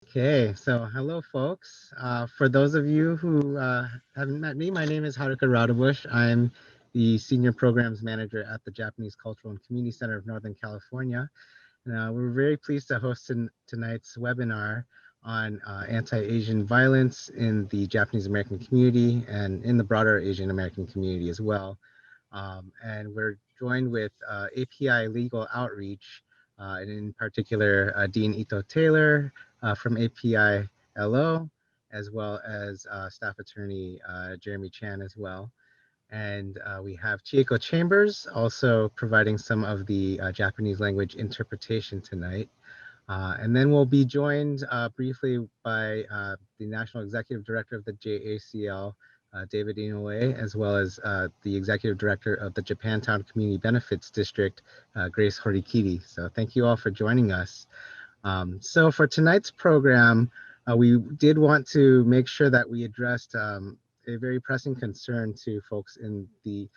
Okay, so hello, folks. For those of you who haven't met me, my name is Haruka Roudebush. I'm the Senior Programs Manager at the Japanese Cultural and Community Center of Northern California. And we're very pleased to host tonight's webinar on anti-Asian violence in the Japanese American community and in the broader Asian American community as well. And we're joined with API Legal Outreach, and in particular, Dean Ito Taylor from APILO, as well as staff attorney Jeremy Chan as well. And we have Chieko Chambers also providing some of the Japanese language interpretation tonight. And then we'll be joined briefly by the National Executive Director of the JACL, David Inoue, as well as the Executive Director of the Japantown Community Benefits District, Grace Horikiri. So thank you all for joining us. So for tonight's program, we did want to make sure that we addressed a very pressing concern to folks in the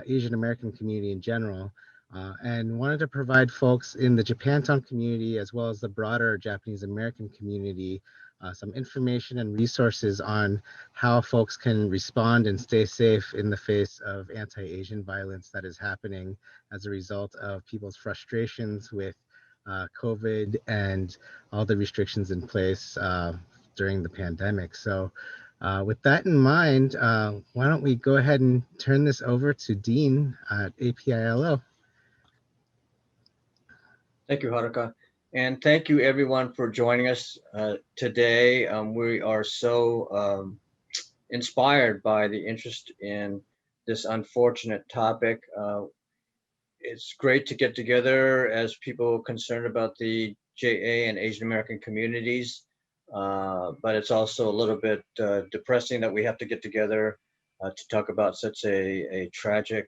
Asian American community in general, and wanted to provide folks in the Japantown community as well as the broader Japanese American community some information and resources on how folks can respond and stay safe in the face of anti-Asian violence that is happening as a result of people's frustrations with COVID and all the restrictions in place during the pandemic. So with that in mind, why don't we go ahead and turn this over to Dean at APILO. Thank you, Haruka. And thank you everyone for joining us today. We are so inspired by the interest in this unfortunate topic. It's great to get together as people concerned about the JA and Asian American communities, but it's also a little bit depressing that we have to get together to talk about such a tragic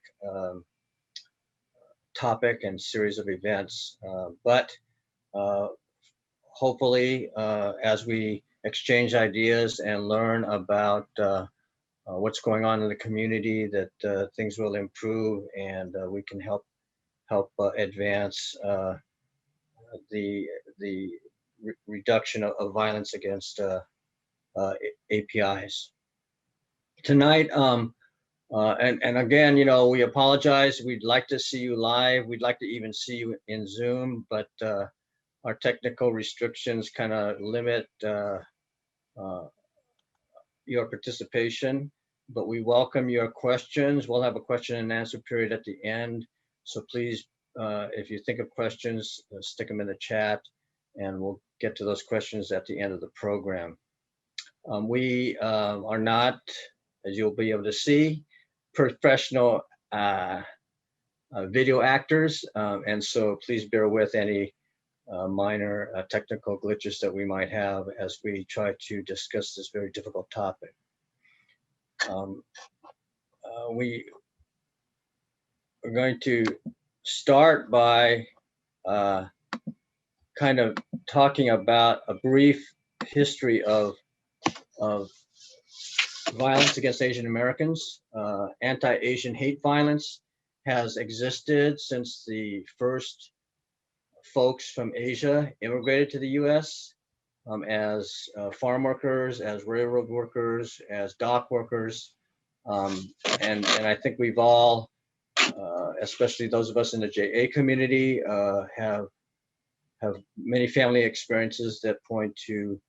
topic and series of events. But hopefully, as we exchange ideas and learn about what's going on in the community, that things will improve and we can help advance the reduction of violence against APIs. Tonight, and again, we apologize. We'd like to see you live. We'd like to even see you in Zoom, but our technical restrictions kind of limit your participation. But we welcome your questions. We'll have a question and answer period at the end. So please, if you think of questions, stick them in the chat and we'll get to those questions at the end of the program. We are not, as you'll be able to see, professional video actors. And so please bear with any minor technical glitches that we might have as we try to discuss this very difficult topic. We are going to start by kind of talking about a brief history of violence against Asian Americans. Anti-Asian hate violence has existed since the first folks from Asia immigrated to the US as farm workers, as railroad workers, as dock workers. And I think we've all, especially those of us in the JA community, have many family experiences that point to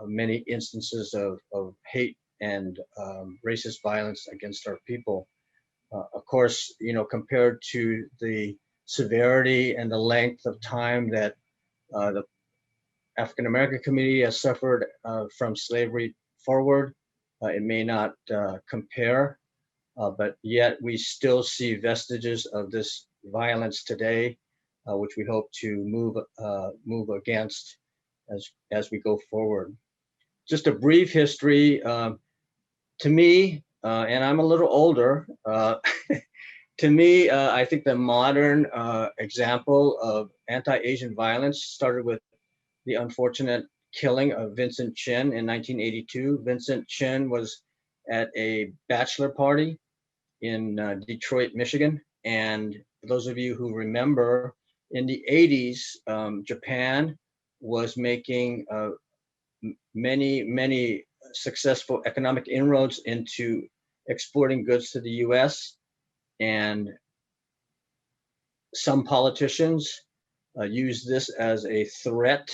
many instances of hate and racist violence against our people. Of course, compared to the severity and the length of time that the African American community has suffered from slavery forward, it may not compare, but yet we still see vestiges of this violence today, which we hope to move against as we go forward. Just a brief history. To me, and I'm a little older, to me, I think the modern example of anti-Asian violence started with the unfortunate killing of Vincent Chen in 1982. Vincent Chen was at a bachelor party in Detroit, Michigan. And for those of you who remember, in the 80s, Japan was making many successful economic inroads into exporting goods to the US. And some politicians use this as a threat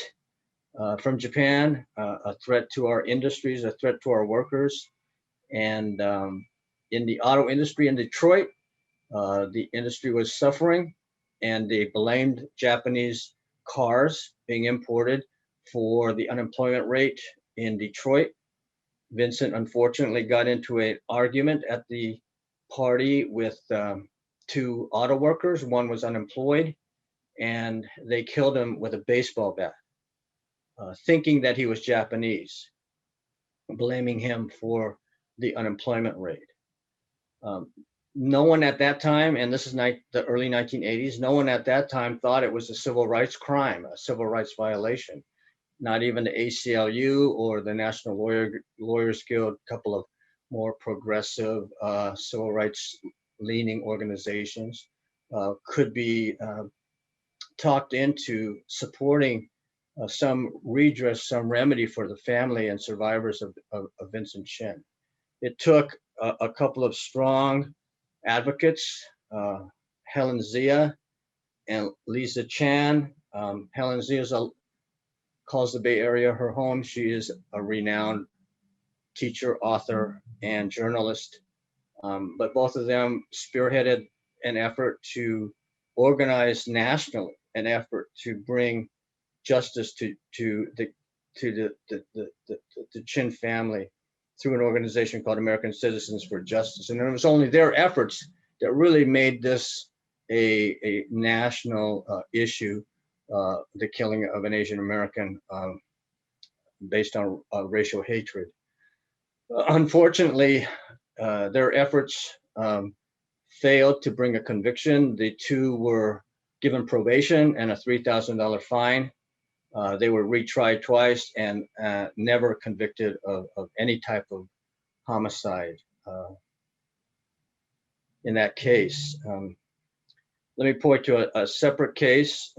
from Japan, a threat to our industries, a threat to our workers. And in the auto industry in Detroit, the industry was suffering, and they blamed Japanese cars being imported for the unemployment rate in Detroit. Vincent unfortunately got into an argument at the party with two auto workers. One was unemployed, and they killed him with a baseball bat, thinking that he was Japanese, blaming him for the unemployment rate. No one at that time, and this is the early 1980s, no one at that time thought it was a civil rights crime, a civil rights violation. Not even the ACLU or the National Lawyers Guild, a couple of more progressive civil rights leaning organizations, could be talked into supporting some redress, some remedy for the family and survivors of Vincent Chen. It took a couple of strong advocates, Helen Zia and Lisa Chan. Helen Zia calls the Bay Area her home. She is a renowned teacher, author, and journalist. But both of them spearheaded an effort to organize nationally, an effort to bring justice to the Chen family through an organization called American Citizens for Justice. And it was only their efforts that really made this a national issue, the killing of an Asian American based on racial hatred. Unfortunately, their efforts failed to bring a conviction. The two were given probation and a $3,000 fine. They were retried twice and never convicted of any type of homicide in that case. Let me point to a separate case,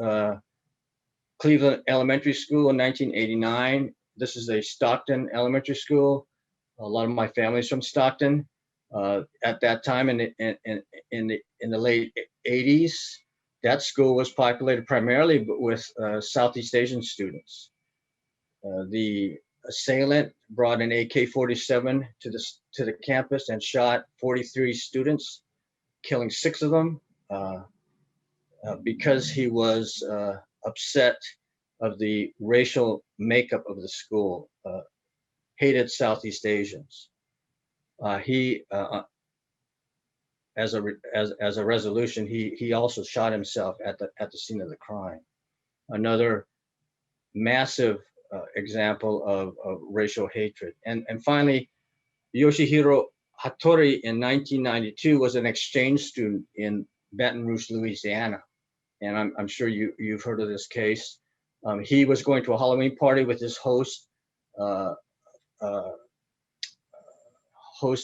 Cleveland Elementary School in 1989. This is a Stockton elementary school. A lot of my family's from Stockton. At that time in the late 80s, that school was populated primarily with Southeast Asian students. The assailant brought an AK-47 to the campus and shot 43 students, killing 6 of them because he was upset of the racial makeup of the school, hated Southeast Asians. He, as a resolution, he also shot himself at the scene of the crime. Another massive example of racial hatred. And finally, Yoshihiro Hattori in 1992 was an exchange student in Baton Rouge, Louisiana. And I'm sure you've heard of this case. He was going to a Halloween party with his host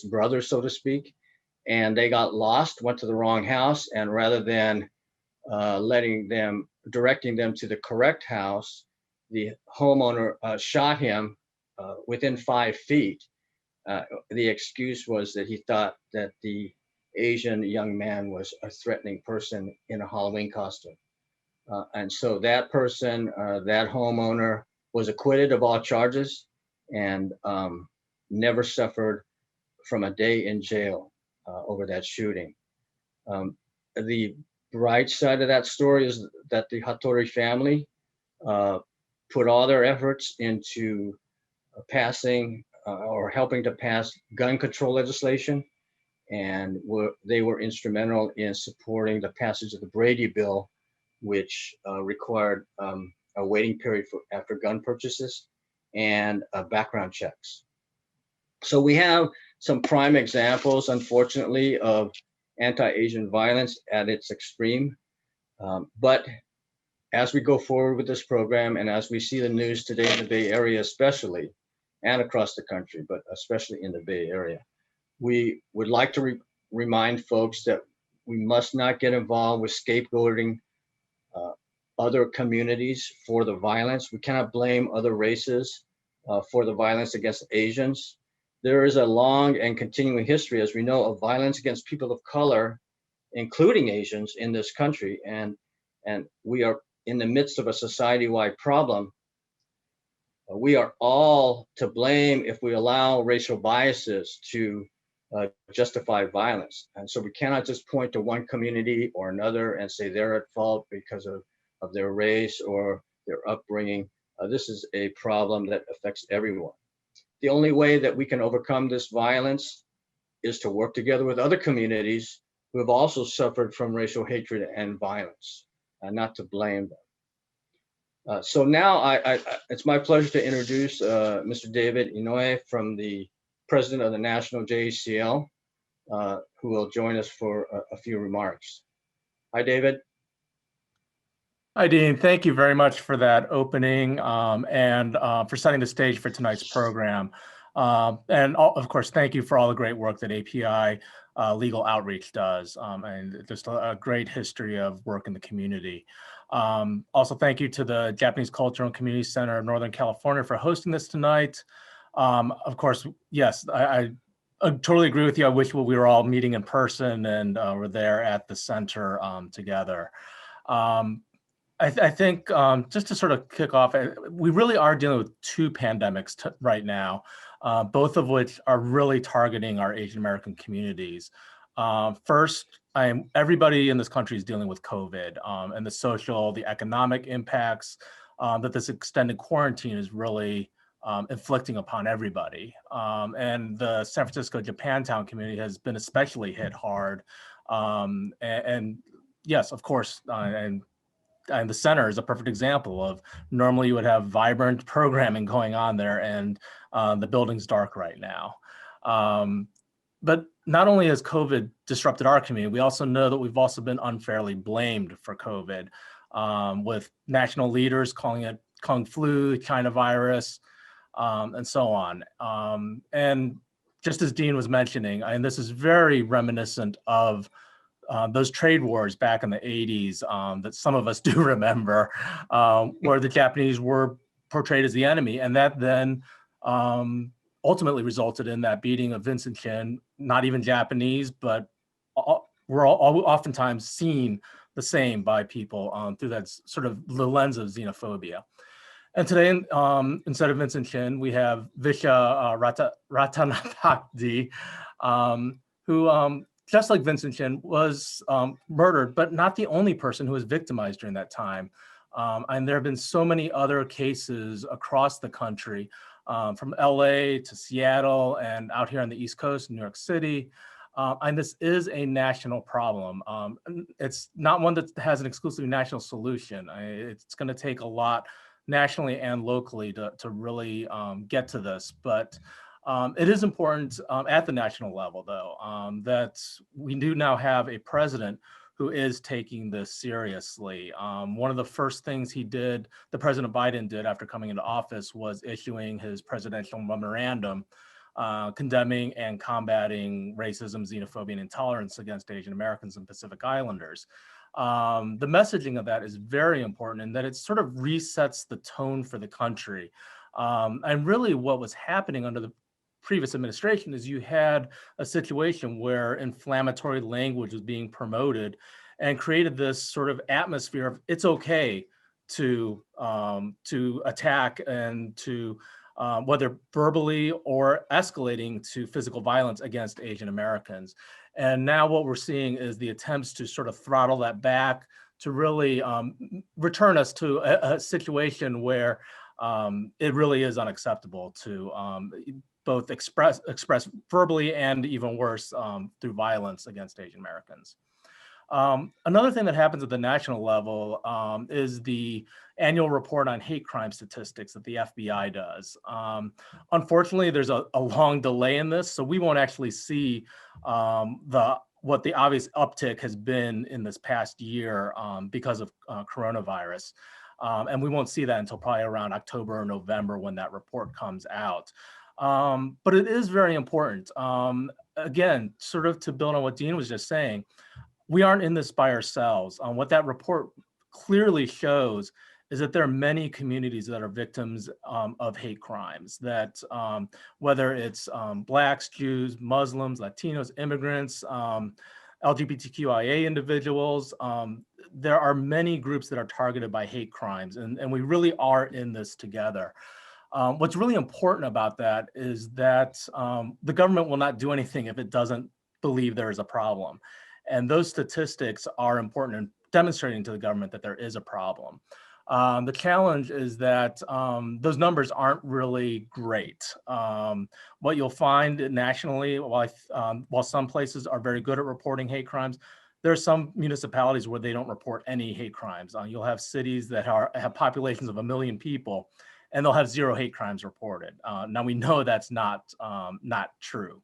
brother, so to speak, and they got lost, went to the wrong house, and rather than directing them to the correct house, the homeowner shot him within 5 feet. The excuse was that he thought that the Asian young man was a threatening person in a Halloween costume. And so that person, that homeowner, was acquitted of all charges and never suffered from a day in jail over that shooting. The bright side of that story is that the Hattori family put all their efforts into passing or helping to pass gun control legislation, and they were instrumental in supporting the passage of the Brady Bill, which required a waiting period after gun purchases and background checks. So we have some prime examples, unfortunately, of anti-Asian violence at its extreme. But as we go forward with this program, and as we see the news today in the Bay Area especially, and across the country, but especially in the Bay Area, we would like to remind folks that we must not get involved with scapegoating other communities for the violence. We cannot blame other races for the violence against Asians. There is a long and continuing history, as we know, of violence against people of color, including Asians, in this country. And we are in the midst of a society-wide problem. We are all to blame if we allow racial biases to justify violence. And so we cannot just point to one community or another and say they're at fault because of their race or their upbringing. This is a problem that affects everyone. The only way that we can overcome this violence is to work together with other communities who have also suffered from racial hatred and violence, and not to blame them. So now it's my pleasure to introduce Mr. David Inouye, from the president of the National JACL, who will join us for a few remarks. Hi, David. Hi, Dean. Thank you very much for that opening and for setting the stage for tonight's program. Of course, thank you for all the great work that API Legal Outreach does, and just a great history of work in the community. Also, thank you to the Japanese Cultural and Community Center of Northern California for hosting this tonight. Of course, yes, I totally agree with you. I wish we were all meeting in person and we're there at the center together. I think just to sort of kick off, we really are dealing with two pandemics right now, both of which are really targeting our Asian American communities. First, everybody in this country is dealing with COVID and the social, the economic impacts that this extended quarantine is really inflicting upon everybody. And the San Francisco Japantown community has been especially hit hard. And yes, of course, and the center is a perfect example of, normally you would have vibrant programming going on there, and the building's dark right now. But not only has COVID disrupted our community, we also know that we've also been unfairly blamed for COVID, with national leaders calling it Kung flu, China virus, and so on. And just as Dean was mentioning, and this is very reminiscent of those trade wars back in the 80s that some of us do remember, where the Japanese were portrayed as the enemy. And that then ultimately resulted in that beating of Vincent Chen, not even Japanese, but we're all oftentimes seen the same by people through that sort of the lens of xenophobia. And today, instead of Vincent Chen, we have Visha Ratanapakdi, who, just like Vincent Chen, was murdered, but not the only person who was victimized during that time. And there have been so many other cases across the country, from LA to Seattle and out here on the East Coast, New York City. And this is a national problem. It's not one that has an exclusively national solution. It's going to take a lot nationally and locally to really get to this. But it is important at the national level, though, that we do now have a president who is taking this seriously. One of the first things the President Biden did after coming into office, was issuing his presidential memorandum condemning and combating racism, xenophobia, and intolerance against Asian Americans and Pacific Islanders. The messaging of that is very important, in that it sort of resets the tone for the country. And really what was happening under the previous administration is you had a situation where inflammatory language was being promoted and created this sort of atmosphere of it's okay to attack and to whether verbally or escalating to physical violence against Asian Americans. And now what we're seeing is the attempts to sort of throttle that back, to really return us to a situation where it really is unacceptable to both express verbally and, even worse, through violence against Asian Americans. Another thing that happens at the national level is the annual report on hate crime statistics that the FBI does. Unfortunately, there's a long delay in this, so we won't actually see what the obvious uptick has been in this past year because of coronavirus. And we won't see that until probably around October or November, when that report comes out. But it is very important. Again, sort of to build on what Dean was just saying, we aren't in this by ourselves. What that report clearly shows is that there are many communities that are victims of hate crimes, that whether it's Blacks, Jews, Muslims, Latinos, immigrants, LGBTQIA individuals, there are many groups that are targeted by hate crimes, and we really are in this together. What's really important about that is that the government will not do anything if it doesn't believe there is a problem. And those statistics are important in demonstrating to the government that there is a problem. The challenge is that those numbers aren't really great. What you'll find nationally, while some places are very good at reporting hate crimes, there are some municipalities where they don't report any hate crimes. You'll have cities that have populations of 1 million people, and they'll have 0 hate crimes reported. Now we know that's not true.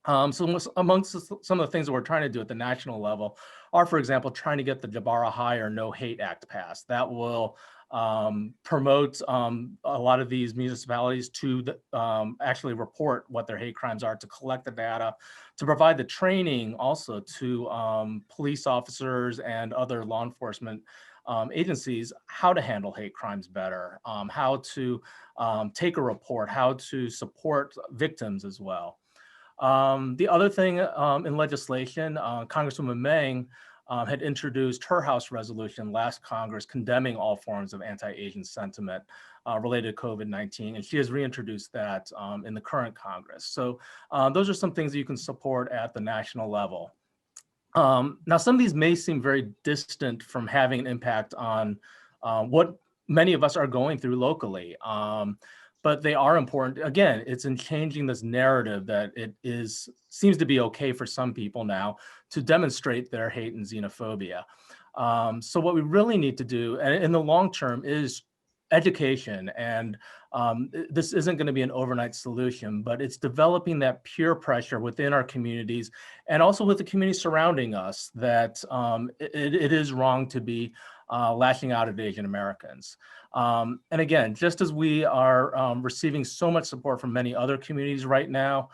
So amongst some of the things that we're trying to do at the national level are, for example, trying to get the Jabara High or No Hate Act passed. That will promote a lot of these municipalities to actually report what their hate crimes are, to collect the data, to provide the training also to police officers and other law enforcement agencies how to handle hate crimes better, how to take a report, how to support victims as well. The other thing in legislation, Congresswoman Meng had introduced her House resolution last Congress condemning all forms of anti-Asian sentiment related to COVID-19, and she has reintroduced that in the current Congress. So those are some things that you can support at the national level. Now, some of these may seem very distant from having an impact on what many of us are going through locally. But they are important. Again, it's in changing this narrative that it seems to be okay for some people now to demonstrate their hate and xenophobia. So what we really need to do, and in the long term, is education. And this isn't going to be an overnight solution, but it's developing that peer pressure within our communities and also with the community surrounding us that it is wrong to be lashing out at Asian Americans. And again, just as we are receiving so much support from many other communities right now,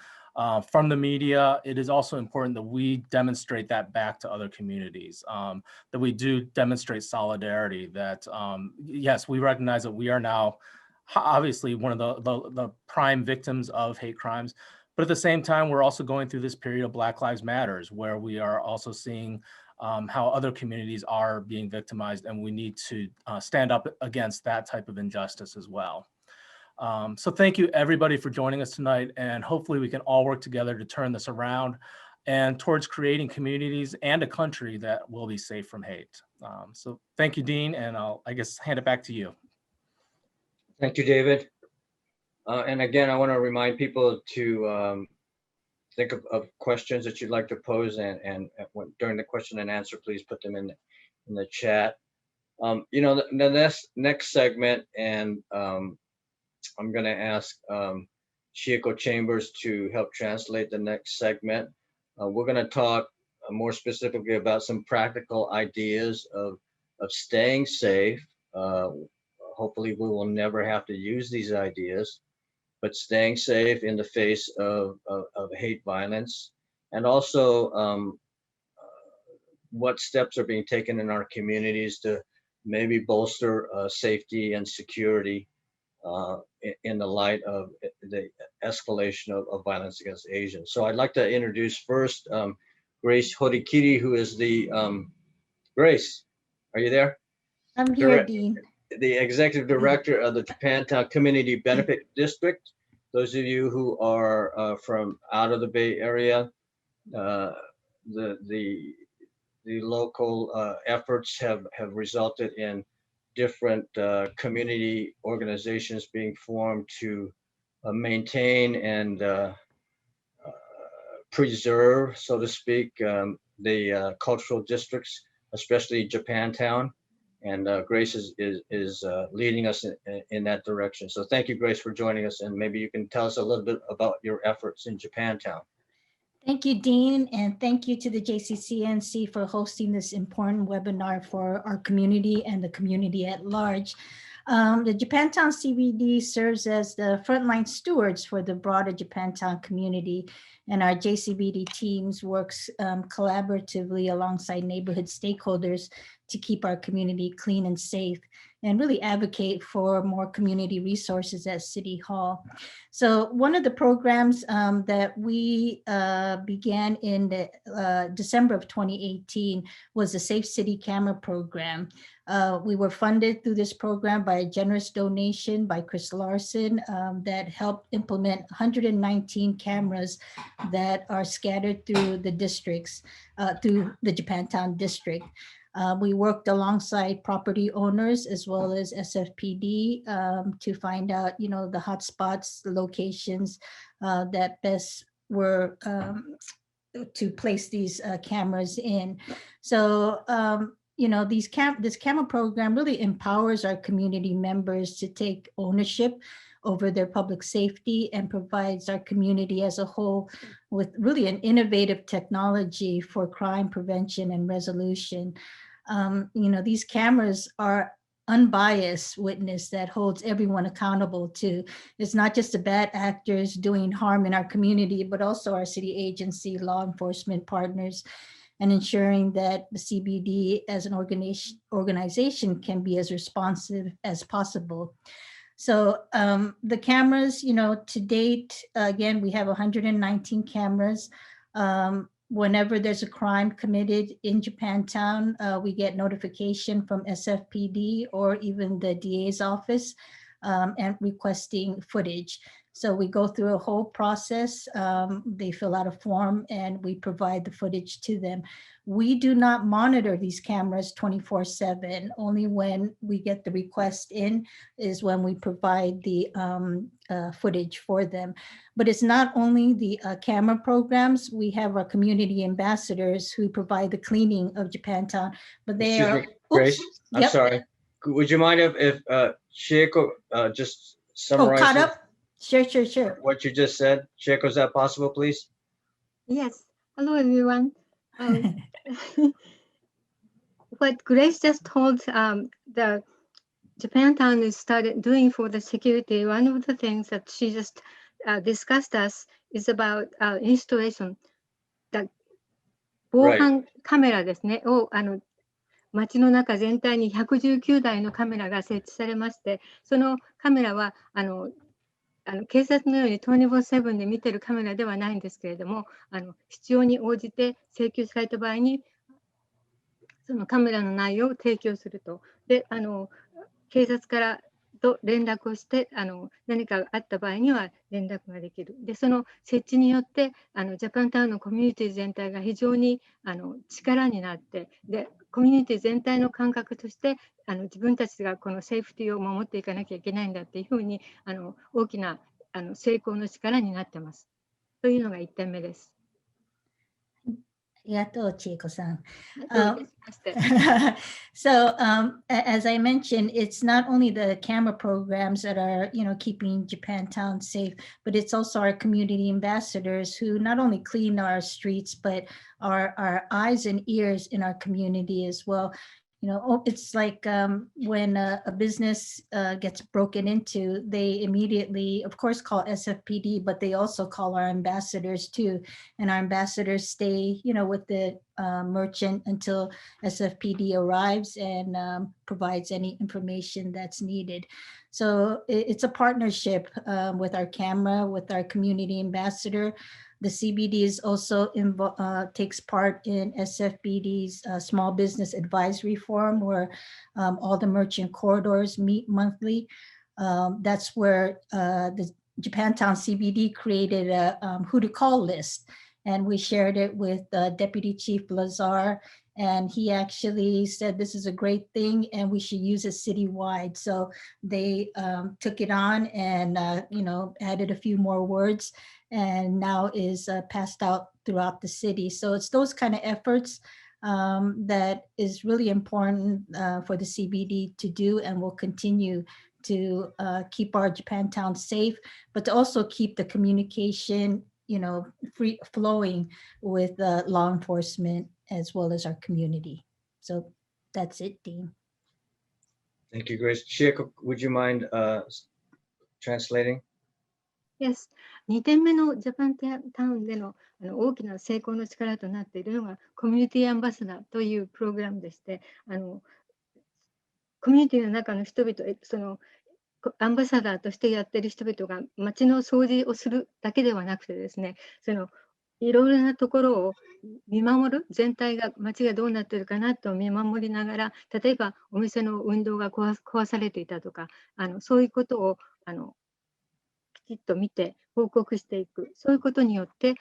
from the media, it is also important that we demonstrate that back to other communities, that we do demonstrate solidarity, that yes, we recognize that we are now obviously one of the prime victims of hate crimes, but at the same time, we're also going through this period of Black Lives Matters, where we are also seeing how other communities are being victimized, and we need to stand up against that type of injustice as well. So thank you everybody for joining us tonight, and hopefully we can all work together to turn this around and towards creating communities and a country that will be safe from hate. So thank you, Dean, and I guess hand it back to you. Thank you, David. And again, I want to remind people to think of questions that you'd like to pose, and during the question and answer, please put them in the chat. You know, the next segment, and I'm going to ask Chieko Chambers to help translate the next segment. We're going to talk more specifically about some practical ideas of staying safe. Hopefully we will never have to use these ideas, but staying safe in the face of hate violence, and also what steps are being taken in our communities to maybe bolster safety and security in the light of the escalation of violence against Asians. So I'd like to introduce first Grace Horikiri, who is the, Grace, are you there? I'm here, Dean. The Executive Director of the Japantown Community Benefit District. Those of you who are from out of the Bay Area, the local efforts have resulted in different community organizations being formed to maintain and preserve, so to speak, the cultural districts, especially Japantown. And Grace is leading us in that direction. So thank you, Grace, for joining us. And maybe you can tell us a little bit about your efforts in Japantown. Thank you, Dean, and thank you to the JCCNC for hosting this important webinar for our community and the community at large. The Japantown CBD serves as the frontline stewards for the broader Japantown community, and our JCBD teams works collaboratively alongside neighborhood stakeholders to keep our community clean and safe, and really advocate for more community resources at City Hall. So one of the programs that we began in December of 2018 was the Safe City Camera Program. We were funded through this program by a generous donation by Chris Larson that helped implement 119 cameras that are scattered through the districts, through the Japantown district. We worked alongside property owners as well as SFPD to find out, the hotspots, the locations that best were to place these cameras in. So, this camera program really empowers our community members to take ownership over their public safety and provides our community as a whole with really an innovative technology for crime prevention and resolution. These cameras are unbiased witness that holds everyone accountable to. It's not just the bad actors doing harm in our community, but also our city agency, law enforcement partners, and ensuring that the CBD as an organization can be as responsive as possible. So the cameras, to date, again, we have 119 cameras. Whenever there's a crime committed in Japantown, we get notification from SFPD or even the DA's office and requesting footage. So we go through a whole process. They fill out a form and we provide the footage to them. We do not monitor these cameras 24/7. Only when we get the request in is when we provide the footage for them. But it's not only the camera programs. We have our community ambassadors who provide the cleaning of Japantown, but they Excuse are. me, Grace, I'm Yep. sorry. Would you mind if Chieko just Oh, caught summarizes up? Sure. what you just said? Chieko, is that possible, please? Yes. Hello, everyone. What Grace just told the Japantown is started doing for the security, one of the things that she just discussed us is about installation. The 防犯カメラですね、を街の中全体に119台のカメラが設置されまして、そのカメラは警察のように24/7で見てるカメラではないんですけれども、必要に応じて請求された場合にそのカメラの内容を提供すると。で、警察からと連絡をして何かあった場合には連絡ができる。で、その設置によってジャパンタウンのコミュニティ全体が非常に力になって、でコミュニティ全体の感覚として自分たちがこのセーフティーを守っていかなきゃいけないんだっていうふうに大きな成功の力になってます。というのが1点目です。Chieko-san. So as I mentioned, it's not only the camera programs that are, keeping Japantown safe, but it's also our community ambassadors who not only clean our streets, but are our eyes and ears in our community as well. It's like when a business gets broken into, they immediately, of course, call SFPD, but they also call our ambassadors too. And our ambassadors stay, with the merchant until SFPD arrives and provides any information that's needed. So it's a partnership with our camera, with our community ambassador. The CBD is also takes part in SFPD's small business advisory forum where all the merchant corridors meet monthly. That's where the Japantown CBD created a who to call list. And we shared it with Deputy Chief Lazar. And he actually said, this is a great thing and we should use it citywide. So they took it on and, added a few more words and now is passed out throughout the city. So it's those kind of efforts that is really important for the CBD to do and will continue to keep our Japantown safe, but to also keep the communication free flowing with law enforcement as well as our community. So that's it, Dean. Thank you, Grace. Chieko, would you mind translating? Yes. 2点目のジャパンタウンでの大きな成功の力となっているのがコミュニティアンバサダーというプログラムでして、コミュニティの中の人々、そのアンバサダーとしてやってる人々が街の掃除をするだけではなくてですね、いろいろなところを見守る、全体が街がどうなってるかなと見守りながら、例えばお店の運動が壊されていたとか、そういうことをきちっと見て報告していく、そういうことによって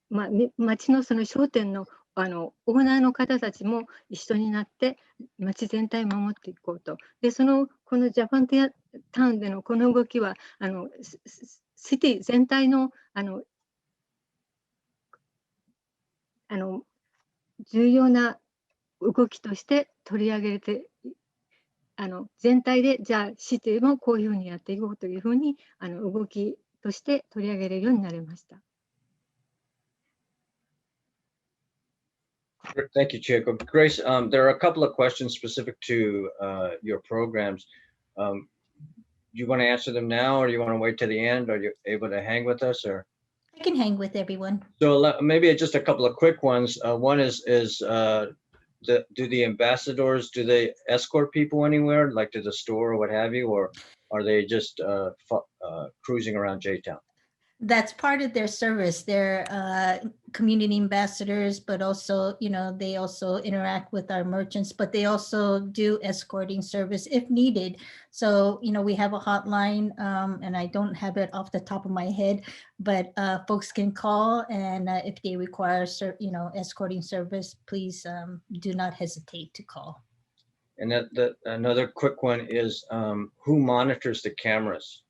町のその商店のオーナーの方たちも一緒になって町全体を守っていこうと。で、このジャパンタウンでのこの動きはシティ全体の重要な動きとして取り上げて、全体でじゃあシティもこういうふうにやっていこうというふうに動きとして取り上げれるようになりました。Thank you, Chieko. Grace, there are a couple of questions specific to your programs. Do you want to answer them now, or do you want to wait to the end? Are you able to hang with us, or? I can hang with everyone. So maybe just a couple of quick ones. One is do the ambassadors, do they escort people anywhere, like to the store or what have you, or are they just cruising around J-Town? That's part of their service. They're community ambassadors, but also, they also interact with our merchants, but they also do escorting service if needed. So, we have a hotline, and I don't have it off the top of my head, but folks can call, and if they require, escorting service, please do not hesitate to call. And another quick one is who monitors the cameras?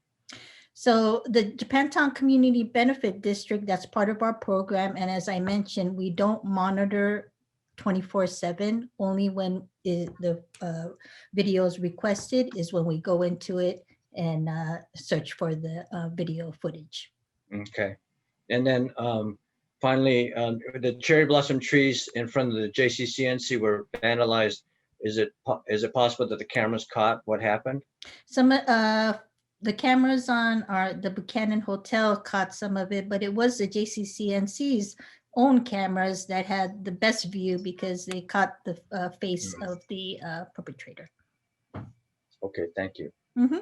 So the Japantown Community Benefit District, that's part of our program. And as I mentioned, we don't monitor 24/7. Only when the video is requested is when we go into it and search for the video footage. Okay. And then finally, the cherry blossom trees in front of the JCCNC were vandalized. Is it possible that the cameras caught what happened? Some the cameras on the Buchanan Hotel caught some of it, but it was the JCCNC's own cameras that had the best view because they caught the face of the perpetrator. Okay, thank you. Mm-hmm.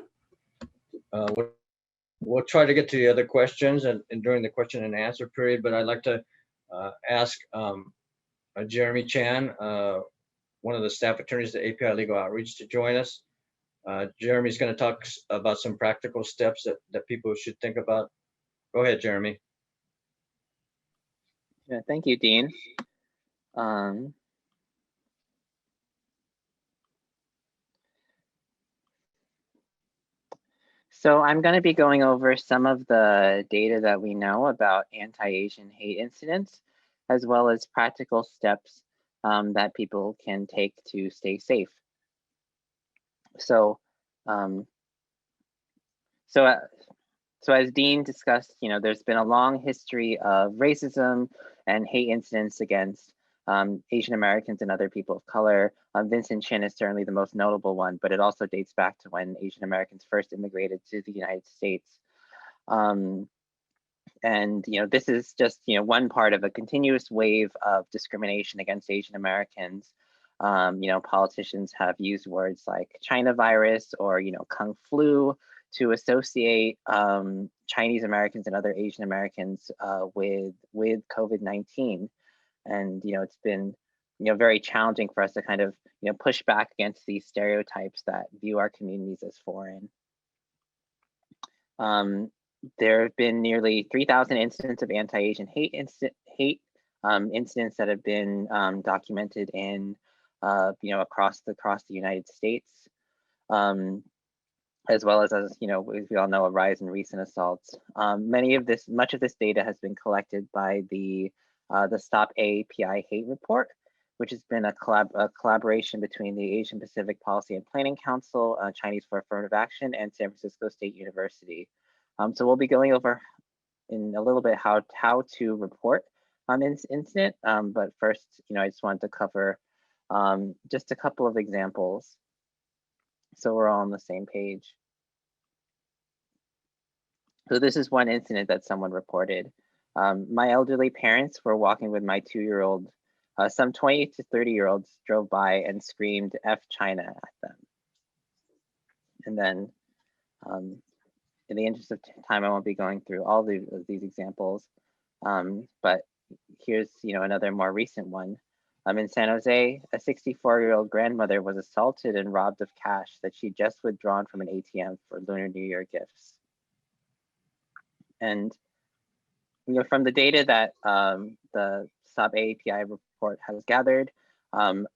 We'll try to get to the other questions and during the question and answer period, but I'd like to ask Jeremy Chan, one of the staff attorneys at API Legal Outreach, to join us. Jeremy's going to talk about some practical steps that people should think about. Go ahead, Jeremy. Yeah, thank you, Dean. So I'm going to be going over some of the data that we know about anti-Asian hate incidents, as well as practical steps that people can take to stay safe. So as Dean discussed, there's been a long history of racism and hate incidents against Asian Americans and other people of color. Vincent Chen is certainly the most notable one, but it also dates back to when Asian Americans first immigrated to the United States. And this is just one part of a continuous wave of discrimination against Asian Americans. Politicians have used words like China virus or Kung flu to associate Chinese Americans and other Asian Americans with COVID-19. And it's been very challenging for us to kind of push back against these stereotypes that view our communities as foreign. There have been nearly 3,000 incidents of anti-Asian hate incidents that have been documented in across the United States, as well as we all know, a rise in recent assaults. Much of this data has been collected by the Stop API Hate Report, which has been a collaboration between the Asian Pacific Policy and Planning Council, Chinese for Affirmative Action, and San Francisco State University. So we'll be going over in a little bit how to report on this incident. But first, I just wanted to cover just a couple of examples, so we're all on the same page. So this is one incident that someone reported. My elderly parents were walking with my 2-year-old. Some 20 to 30-year-olds drove by and screamed F China at them. And then in the interest of time, I won't be going through all these examples, but here's another more recent one. In San Jose, a 64-year-old grandmother was assaulted and robbed of cash that she'd just withdrawn from an ATM for Lunar New Year gifts. And from the data that the SOB API report has gathered,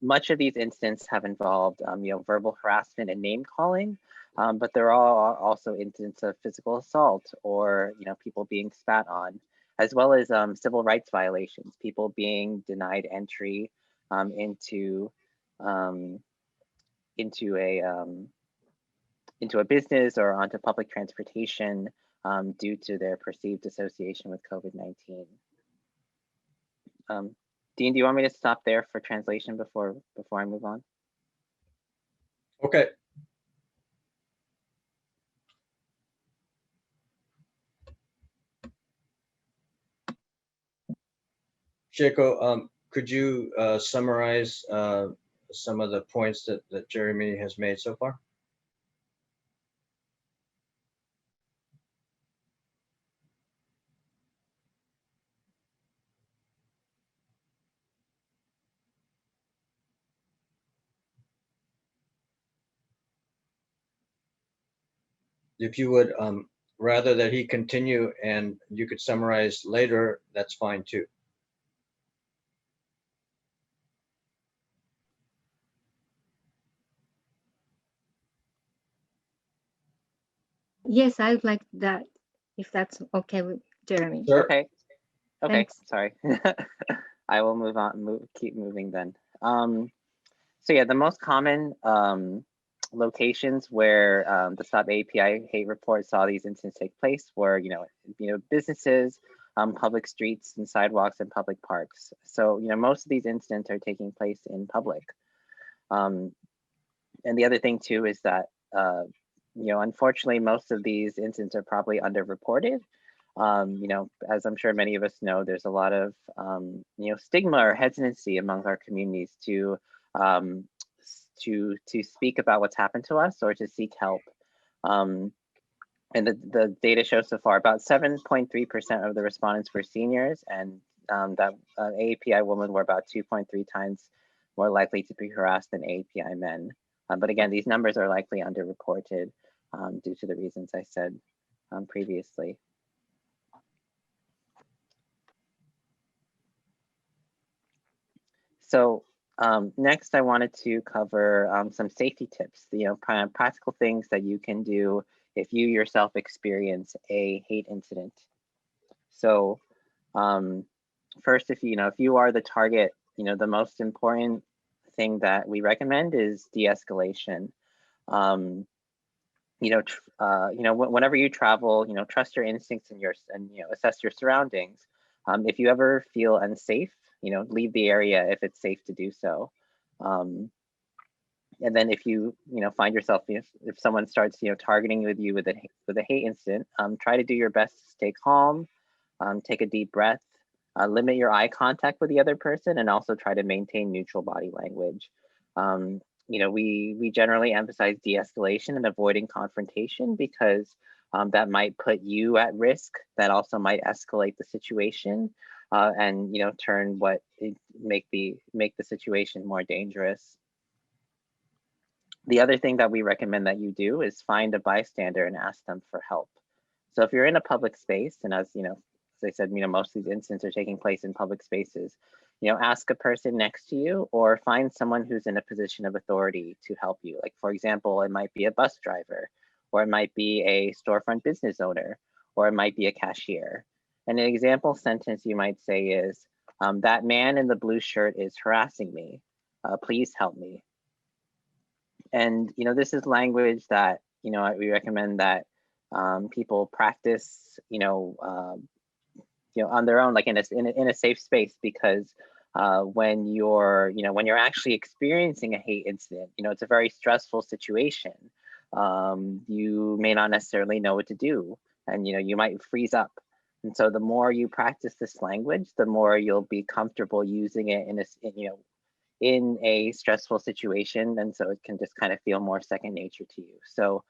much of these incidents have involved verbal harassment and name calling, but there are also incidents of physical assault or people being spat on, as well as civil rights violations, people being denied entry into a business or onto public transportation due to their perceived association with COVID-19. Dean, do you want me to stop there for translation before I move on? Okay. Chieko, could you summarize some of the points that Jeremy has made so far? If you would rather that he continue and you could summarize later, that's fine too. Yes, I would like that, if that's okay with Jeremy. Sure. Okay. Okay. Thanks. Sorry. I will move on. Keep moving then. So yeah, the most common locations where the SOB API hate report saw these incidents take place were, businesses, public streets and sidewalks and public parks. So, most of these incidents are taking place in public. And the other thing too is that, unfortunately, most of these incidents are probably underreported. As I'm sure many of us know, there's a lot of, stigma or hesitancy among our communities to speak about what's happened to us or to seek help. And the data shows so far about 7.3% of the respondents were seniors, and that API women were about 2.3 times more likely to be harassed than API men. But again, these numbers are likely underreported due to the reasons I said previously. So next, I wanted to cover some safety tips, practical things that you can do if you yourself experience a hate incident. So first, if you are the target, the most important thing that we recommend is de-escalation. Whenever you travel, trust your instincts and assess your surroundings. If you ever feel unsafe, leave the area if it's safe to do so. And then if you find yourself, if someone starts targeting with you with a hate incident, try to do your best to stay calm, take a deep breath, limit your eye contact with the other person, and also try to maintain neutral body language. We generally emphasize de-escalation and avoiding confrontation because that might put you at risk. That also might escalate the situation and make the situation more dangerous. The other thing that we recommend that you do is find a bystander and ask them for help. So if you're in a public space, and as I said, most of these incidents are taking place in public spaces, ask a person next to you or find someone who's in a position of authority to help you. Like, for example, it might be a bus driver, or it might be a storefront business owner, or it might be a cashier. And an example sentence you might say is, that man in the blue shirt is harassing me. Please help me. And, this is language that, we recommend that people practice, on their own, like in a safe space, because when you're actually experiencing a hate incident, it's a very stressful situation. You may not necessarily know what to do. and you might freeze up. And so the more you practice this language, the more you'll be comfortable using it in a stressful situation, and so it can just kind of feel more second nature to you. So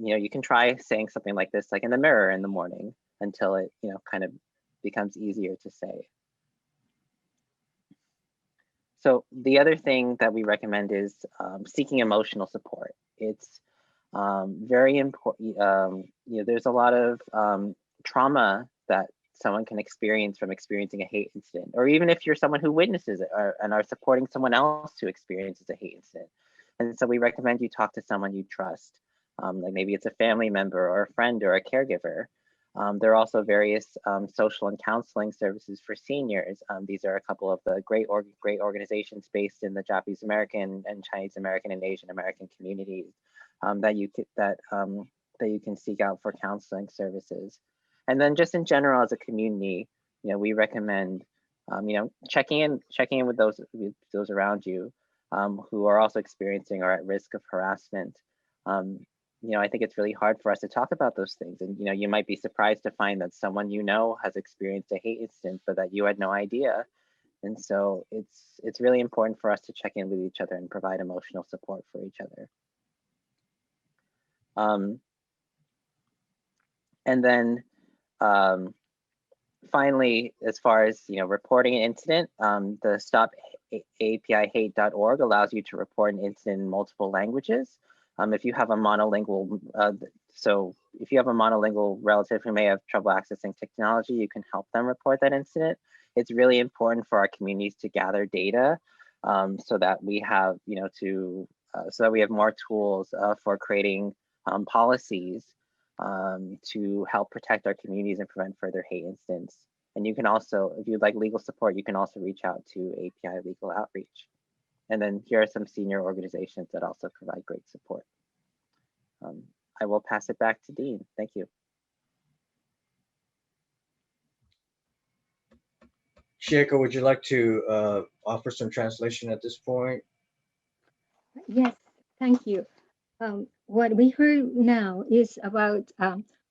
you can try saying something like this, like in the mirror in the morning, until it kind of becomes easier to say. So the other thing that we recommend is seeking emotional support. It's very important. There's a lot of trauma that someone can experience from experiencing a hate incident, or even if you're someone who witnesses it and are supporting someone else who experiences a hate incident. And so we recommend you talk to someone you trust, like maybe it's a family member or a friend or a caregiver. There are also various social and counseling services for seniors. These are a couple of the great organizations based in the Japanese American and Chinese American and Asian American communities that you can seek out for counseling services. And then just in general as a community, we recommend checking in with those around you who are also experiencing or at risk of harassment. I think it's really hard for us to talk about those things. And, you might be surprised to find that someone has experienced a hate incident, but that you had no idea. And so it's really important for us to check in with each other and provide emotional support for each other. And then finally, as far as reporting an incident, the stopapihate.org allows you to report an incident in multiple languages. If you have a monolingual, relative who may have trouble accessing technology, you can help them report that incident. It's really important for our communities to gather data so that we have, so that we have more tools for creating policies to help protect our communities and prevent further hate incidents. And you can also, if you'd like legal support, you can also reach out to API Legal Outreach. And then here are some senior organizations that also provide great support. I will pass it back to Dean. Thank you. Chieko, would you like to offer some translation at this point? Yes, thank you. What we heard now is about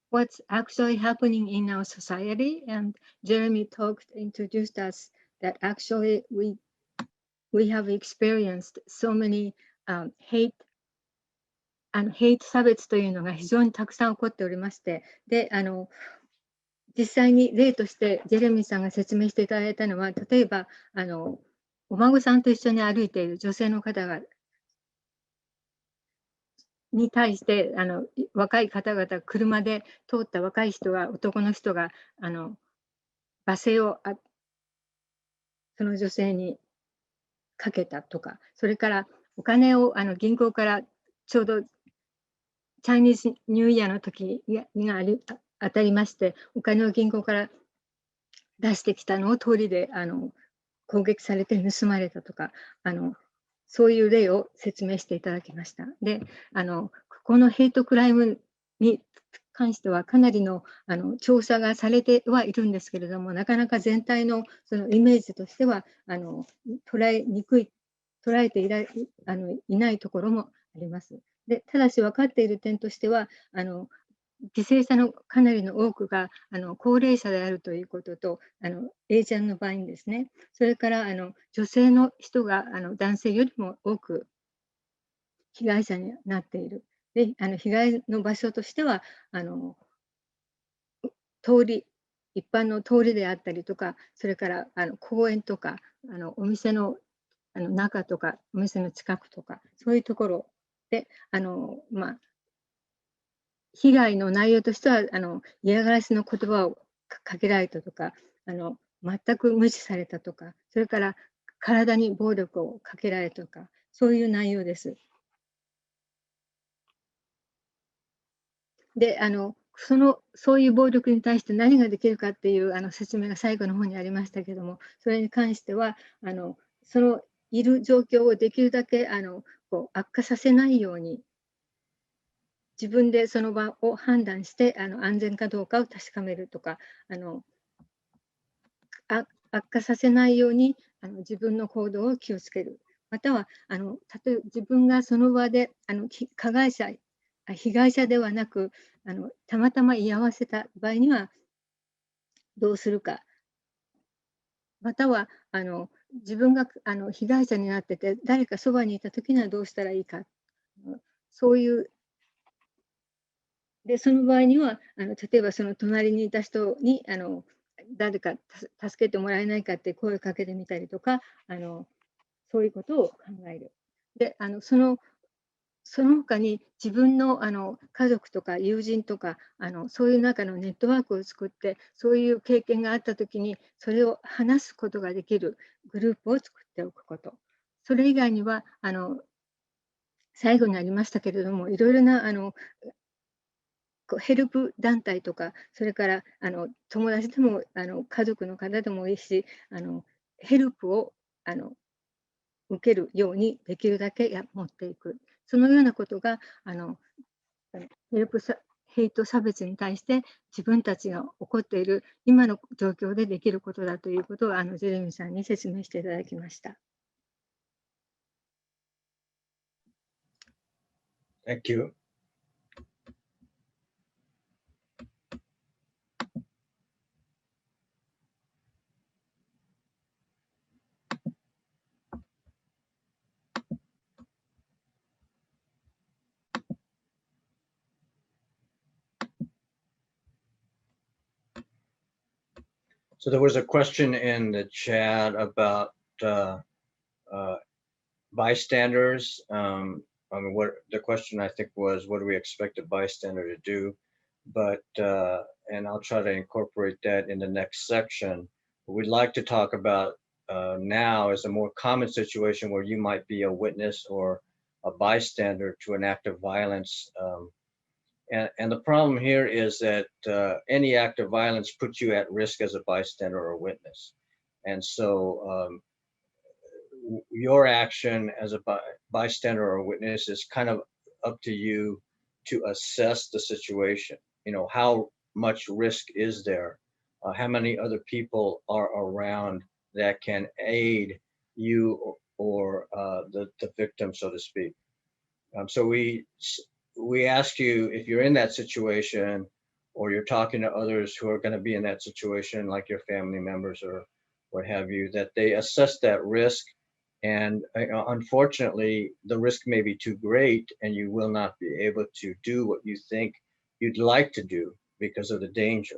what's actually happening in our society, and Jeremy introduced us that actually we have experienced so many hate 差別というのが非常にたくさん起こっておりまして、で、実際に例としてジェレミーさんが説明していただいたのは、例えばお孫さんと一緒に歩いている女性の方がに対して若い方々、車で通った若い人が、男の人が罵声をその女性にかけたとか、それからお金を銀行からちょうどチャイニーズニューイヤーの時が当たりまして、お金を銀行から出してきたのを通りで攻撃されて盗まれたとか、そういう例を説明していただきました。で、このヘイトクライムに関してはかなりの調査がされてはいるんですけれども、なかなか全体のそのイメージとしては捉えていないところもあります。で、ただし分かっている点としては、犠牲者のかなりの多くが高齢者であるということと、エージャンの場合にですね、それから女性の人が男性よりも多く被害者になっている。で、被害の場所としては通り、一般の通りであったりとか、それから公園とかお店の中とか、お店の近くとか、そういうところで被害の内容としては嫌がらせの言葉をかけられたとか、全く無視されたとか、それから体に暴力をかけられたとか、そういう内容です。で、そういう暴力に対して何ができるかっていう説明が最後の方にありましたけども、それに関してはそのいる状況をできるだけ悪化させないように、自分でその場を判断して安全かどうかを確かめるとか、悪化させないように自分の行動を気をつける。または例えば自分がその場で加害者被害者ではなく、たまたま居合わせた場合にはどうするか。または、自分が被害者になってて、誰かそばにいたときにはどうしたらいいか。そういう、で、その場合には、例えばその隣にいた人に、誰か助けてもらえないかって声をかけてみたりとか、そういうことを考える。で、その他に自分の家族とか友人とかそういう中のネットワークを作って、そういう経験があったときにそれを話すことができるグループを作っておくこと。それ以外には最後にありましたけれども、いろいろなヘルプ団体とか、それから友達でも家族の方でもいいし、ヘルプを受けるようにできるだけ持っていく。そのようなことがヘイト差別に対して自分たちが起こっている今の状況でできることだということをジェレミーさんに説明していただきました。Thank you. So there was a question in the chat about bystanders. I mean, what the question I think was, what do we expect a bystander to do? But and I'll try to incorporate that in the next section. What we'd like to talk about now is a more common situation where you might be a witness or a bystander to an act of violence. And the problem here is that any act of violence puts you at risk as a bystander or a witness. And so your action as a bystander or a witness is kind of up to you to assess the situation. You know, how much risk is there? How many other people are around that can aid you or the victim, so to speak? So we ask you, if you're in that situation or you're talking to others who are going to be in that situation, like your family members or what have you, that they assess that risk. And unfortunately, the risk may be too great and you will not be able to do what you think you'd like to do because of the danger.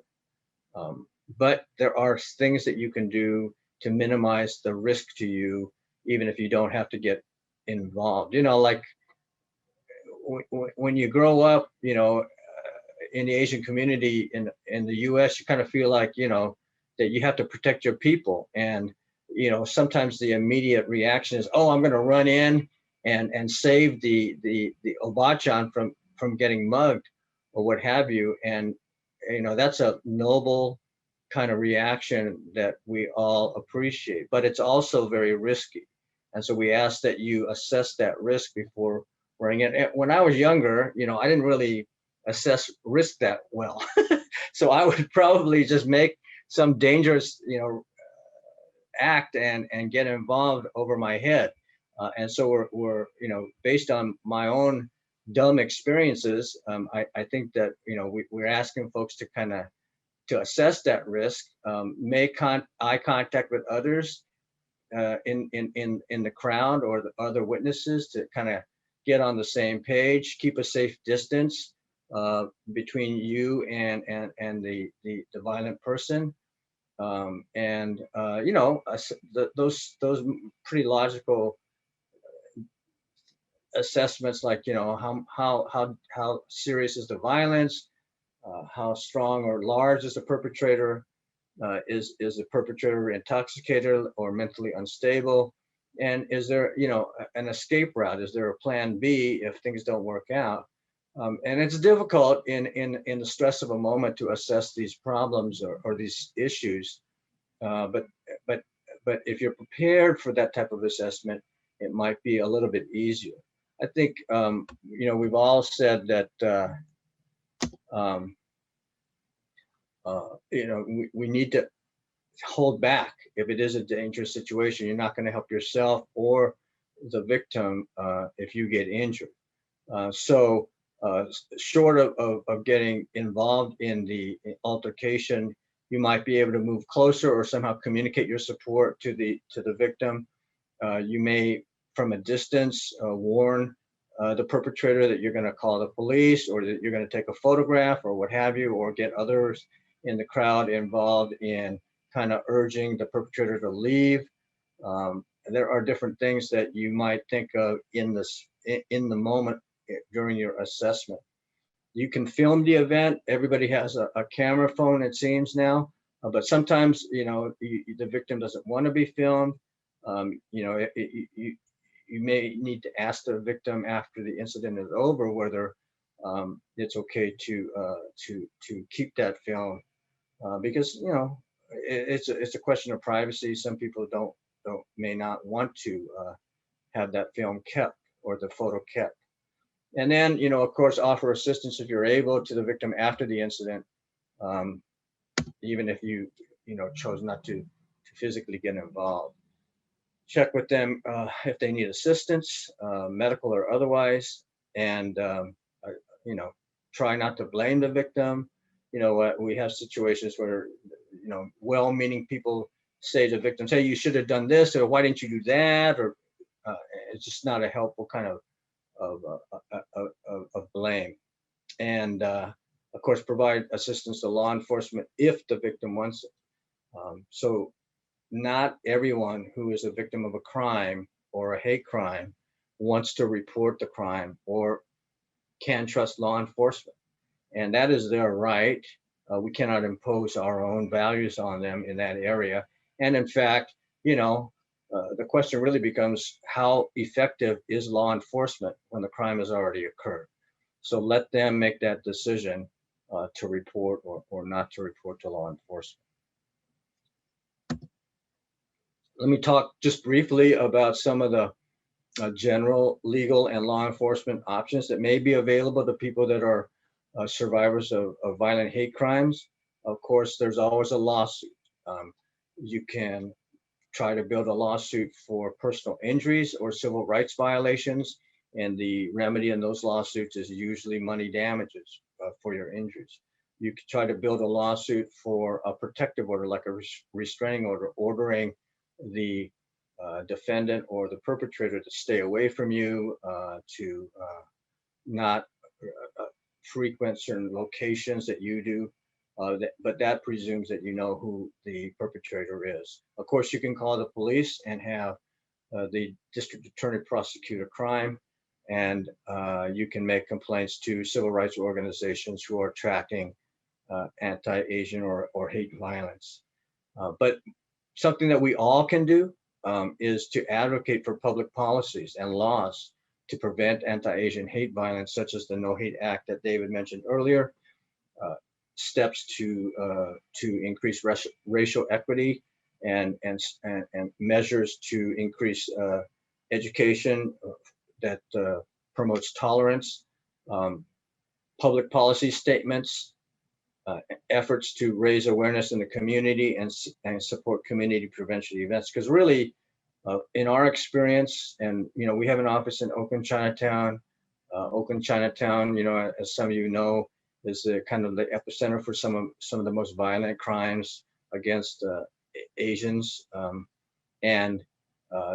But there are things that you can do to minimize the risk to you, even if you don't have to get involved. You know, like when you grow up, you know, in the Asian community in the US, you kind of feel like, you know, that you have to protect your people. And, you know, sometimes the immediate reaction is, oh, I'm going to run in and save the Obachan from getting mugged or what have you. And, you know, that's a noble kind of reaction that we all appreciate, but it's also very risky. And so we ask that you assess that risk before running it. And when I was younger, you know, I didn't really assess risk that well. So I would probably just make some dangerous, you know, act and get involved over my head. And so we're, you know, based on my own dumb experiences, I think that, you know, we're asking folks to kind of to assess that risk, make eye contact with others in the crowd or the other witnesses to kind of get on the same page, keep a safe distance between you and the violent person, and you know, those pretty logical assessments, like, you know, how serious is the violence, how strong or large is the perpetrator, is the perpetrator intoxicated or mentally unstable, and is there, you know, an escape route? Is there a plan B if things don't work out? And it's difficult in the stress of a moment to assess these problems or these issues, but if you're prepared for that type of assessment, it might be a little bit easier. I think, you know, we've all said that you know, we need to hold back. If it is a dangerous situation, you're not going to help yourself or the victim if you get injured. So short of getting involved in the altercation, you might be able to move closer or somehow communicate your support to the victim. You may, from a distance, warn the perpetrator that you're going to call the police, or that you're going to take a photograph or what have you, or get others in the crowd involved in kind of urging the perpetrator to leave. There are different things that you might think of in the moment during your assessment. You can film the event. Everybody has a camera phone, it seems now, but sometimes, the victim doesn't want to be filmed. You may need to ask the victim after the incident is over whether it's okay to keep that film, because it's a question of privacy. Some people may not want to have that film kept or the photo kept. And then, of course, offer assistance if you're able to the victim after the incident, even if you chose not to physically get involved. Check with them if they need assistance, medical or otherwise, and try not to blame the victim. We have situations where well-meaning people say to victims, "Hey, you should have done this," or "Why didn't you do that?" Or it's just not a helpful kind of blame. And of course, provide assistance to law enforcement if the victim wants it. So not everyone who is a victim of a crime or a hate crime wants to report the crime or can trust law enforcement. And that is their right. We cannot impose our own values on them in that area. And in fact, the question really becomes, how effective is law enforcement when the crime has already occurred? So let them make that decision to report or not to report to law enforcement. Let me talk just briefly about some of the general legal and law enforcement options that may be available to people that are survivors of violent hate crimes. Of course, there's always a lawsuit. You can try to build a lawsuit for personal injuries or civil rights violations, and the remedy in those lawsuits is usually money damages for your injuries. You could try to build a lawsuit for a protective order, like a restraining order, ordering the defendant or the perpetrator to stay away from you, to not frequent certain locations that you do. But that presumes that you know who the perpetrator is. Of course, you can call the police and have the district attorney prosecute a crime, and you can make complaints to civil rights organizations who are tracking anti-Asian or hate violence. But something that we all can do is to advocate for public policies and laws to prevent anti-Asian hate violence, such as the No Hate Act that David mentioned earlier. Steps to increase racial equity and measures to increase education that promotes tolerance, public policy statements, efforts to raise awareness in the community and support community prevention events. Because really, in our experience, and we have an office in Oakland, Chinatown. Oakland, Chinatown, as some of you know, is the kind of the epicenter for some of the most violent crimes against Asians. And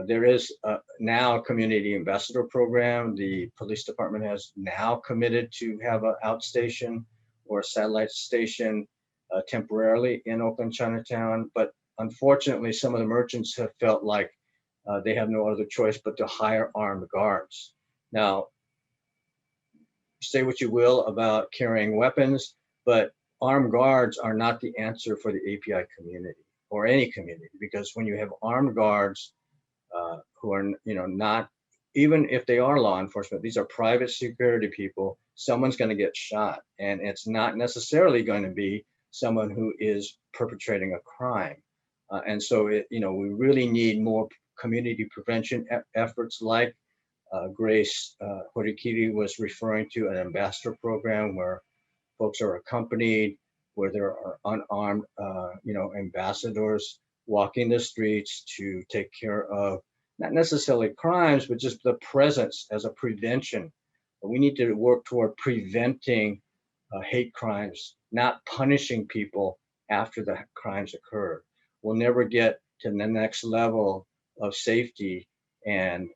there is now a community ambassador program. The police department has now committed to have an outstation or a satellite station temporarily in Oakland, Chinatown. But unfortunately, some of the merchants have felt like they have no other choice but to hire armed guards. Now, say what you will about carrying weapons, but armed guards are not the answer for the API community or any community, because when you have armed guards who are, not, even if they are law enforcement, these are private security people, someone's going to get shot, and it's not necessarily going to be someone who is perpetrating a crime. And so, we really need more community prevention efforts like Grace Horikiri was referring to, an ambassador program where folks are accompanied, where there are unarmed, ambassadors walking the streets to take care of not necessarily crimes, but just the presence as a prevention We need to work toward preventing hate crimes, not punishing people after the crimes occur. We'll never get to the next level of safety and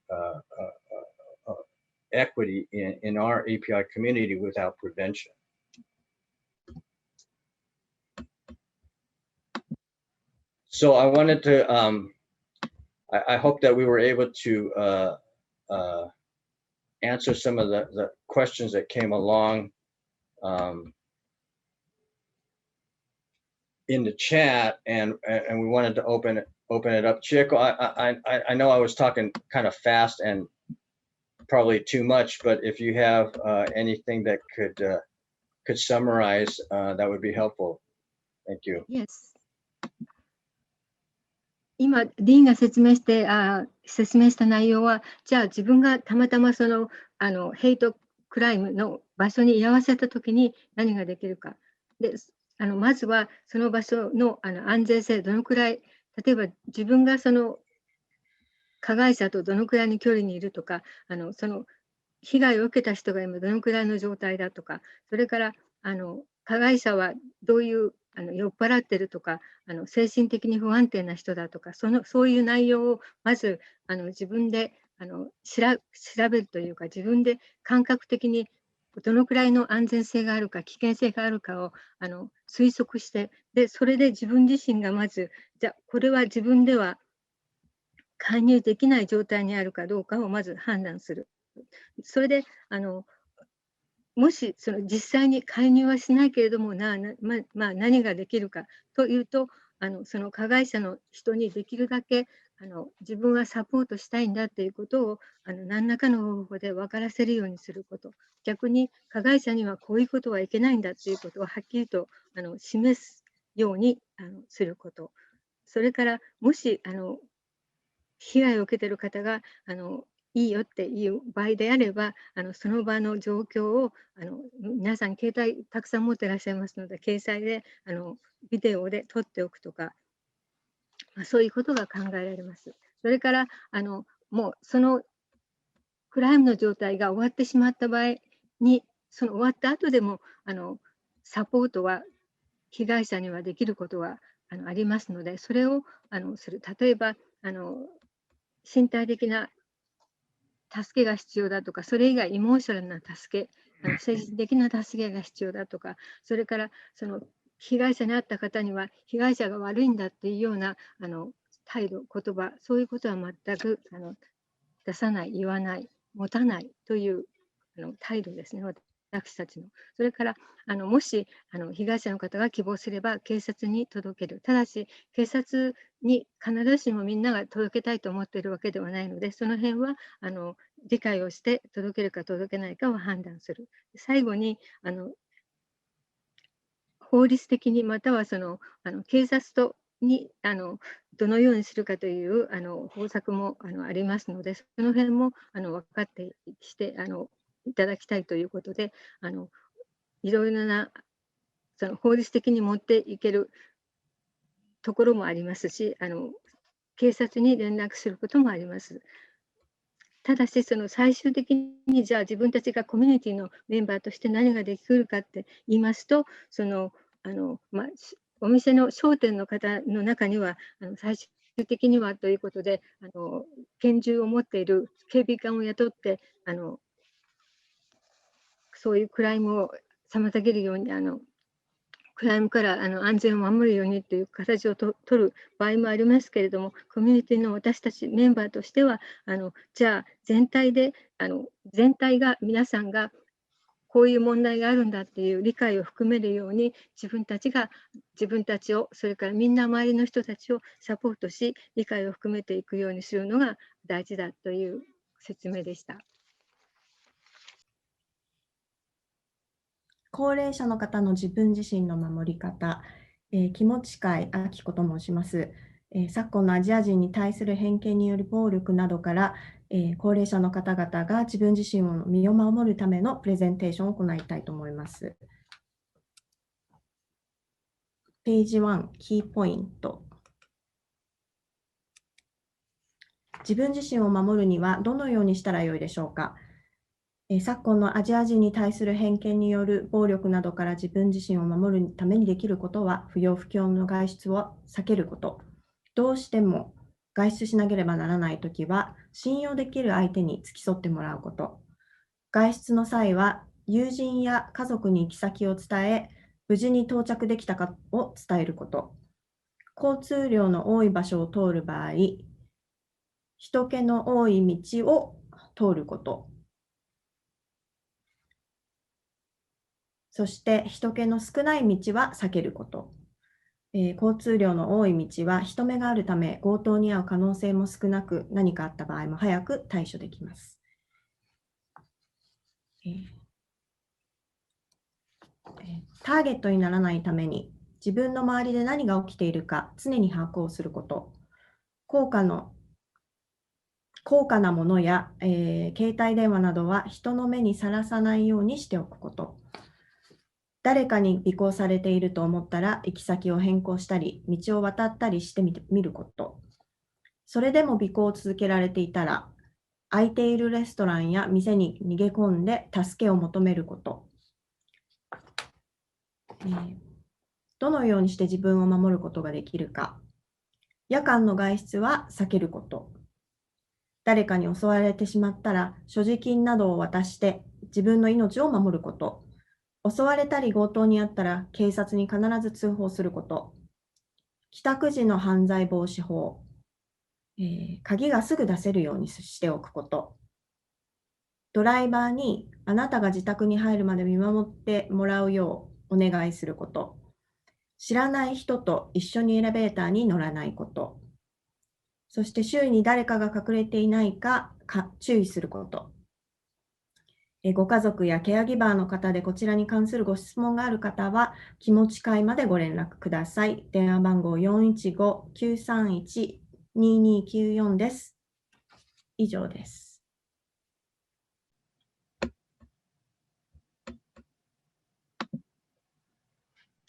equity in our API community without prevention. So I wanted to, I hope that we were able to answer some of the questions that came along in the chat, and we wanted to open it up. Chieko, I know I was talking kind of fast and probably too much, but if you have anything that could summarize, that would be helpful. Thank you. Yes. 今、ディーンが説明した内容は、じゃあ自分がたまたまその、ヘイトクライムの場所に居合わせたときに何ができるか。で、まずはその場所の、安全性、どのくらい、例えば自分がその加害者とどのくらいの距離にいるとか、その被害を受けた人が今どのくらいの状態だとか、それから加害者はどういう酔っ払ってるとか、精神的に不安定な人だとか、そういう内容をまず自分で調べるというか、自分で感覚的にどのくらいの安全性があるか、危険性があるかを推測して、でそれで自分自身がまず、じゃあこれは自分では介入できない状態にあるかどうかをまず判断する。それでもし実際に介入はしないけれども何ができるかというと、その加害者の人にできるだけ自分はサポートしたいんだということを何らかの方法で分からせるようにすること、逆に加害者にはこういうことはいけないんだということをはっきりと示すようにすること、それからもし被害を受けている方がいいよっていう場合であれば、その場の状況を皆さん携帯たくさん持っていらっしゃいますので、携帯でビデオで撮っておくとか、そういうことが考えられます。それからもうそのクライムの状態が終わってしまった場合に、その終わった後でもサポートは被害者にはできることはありますので、それをする。例えば身体的な助けが必要だとか、それ以外エモーショナルな助け、精神的な助けが必要だとか、それからその被害者に遭った方には被害者が悪いんだっていうような態度、言葉、そういうことは全く出さない、言わない、持たないという態度ですね、私たちの。それからもし被害者の方が希望すれば警察に届ける。ただし警察に必ずしもみんなが届けたいと思っているわけではないので、その辺は理解をして届けるか届けないかを判断する。最後に法律的にまたは警察とにどのようにするかという方策もありますので、その辺も分かってしていただきたいということで、いろいろな法律的に持っていけるところもありますし、警察に連絡することもあります。ただし、最終的にじゃあ自分たちがコミュニティのメンバーとして何ができるかって言いますと、お店の商店の方の中には最終的にはということで拳銃を持っている警備官を雇ってそういうクライムを妨げるようにクライムから安全を守るようにという形を取る場合もありますけれども、コミュニティの私たちメンバーとしてはじゃあ全体が皆さんがこういう問題があるんだっていう理解を含めるように自分たちを、それからみんな周りの人たちをサポートし、理解を含めていくようにするのが大事だという説明でした。高齢者の方の自分自身の守り方、気持ち会あきこと申します。昨今のアジア人に対する偏見による暴力などから、高齢者の方々が自分自身の身を守るためのプレゼンテーションを行いたいと思います。ページ1、キーポイント。自分自身を守るにはどのようにしたらよいでしょうか。昨今のアジア人に対する偏見による暴力などから自分自身を守るためにできることは、不要不急の外出を避けること。どうしても外出しなければならないときは、信用できる相手に付き添ってもらうこと。外出の際は、友人や家族に行き先を伝え、無事に到着できたかを伝えること。交通量の多い場所を通る場合、人気の多い道を通ること。そして人気の少ない道は避けること。交通量の多い道は人目があるため強盗に遭う可能性も少なく、何かあった場合も早く対処できます。ターゲットにならないために自分の周りで何が起きているか常に把握をすること。高価なものや、携帯電話などは人の目にさらさないようにしておくこと。誰かに尾行されていると思ったら行き先を変更したり、道を渡ったりしてみること。それでも尾行を続けられていたら、空いているレストランや店に逃げ込んで助けを求めること。どのようにして自分を守ることができるか。夜間の外出は避けること。誰かに襲われてしまったら、所持金などを渡して自分の命を守ること。襲われたり強盗にあったら警察に必ず通報すること。帰宅時の犯罪防止法。鍵がすぐ出せるようにしておくこと。ドライバーにあなたが自宅に入るまで見守ってもらうようお願いすること。知らない人と一緒にエレベーターに乗らないこと。そして周囲に誰かが隠れていないか注意すること。ご家族やケアギバーの方でこちらに関するご質問がある方は、気持ち会までご連絡ください。電話番号 415-931-2294 です。以上です。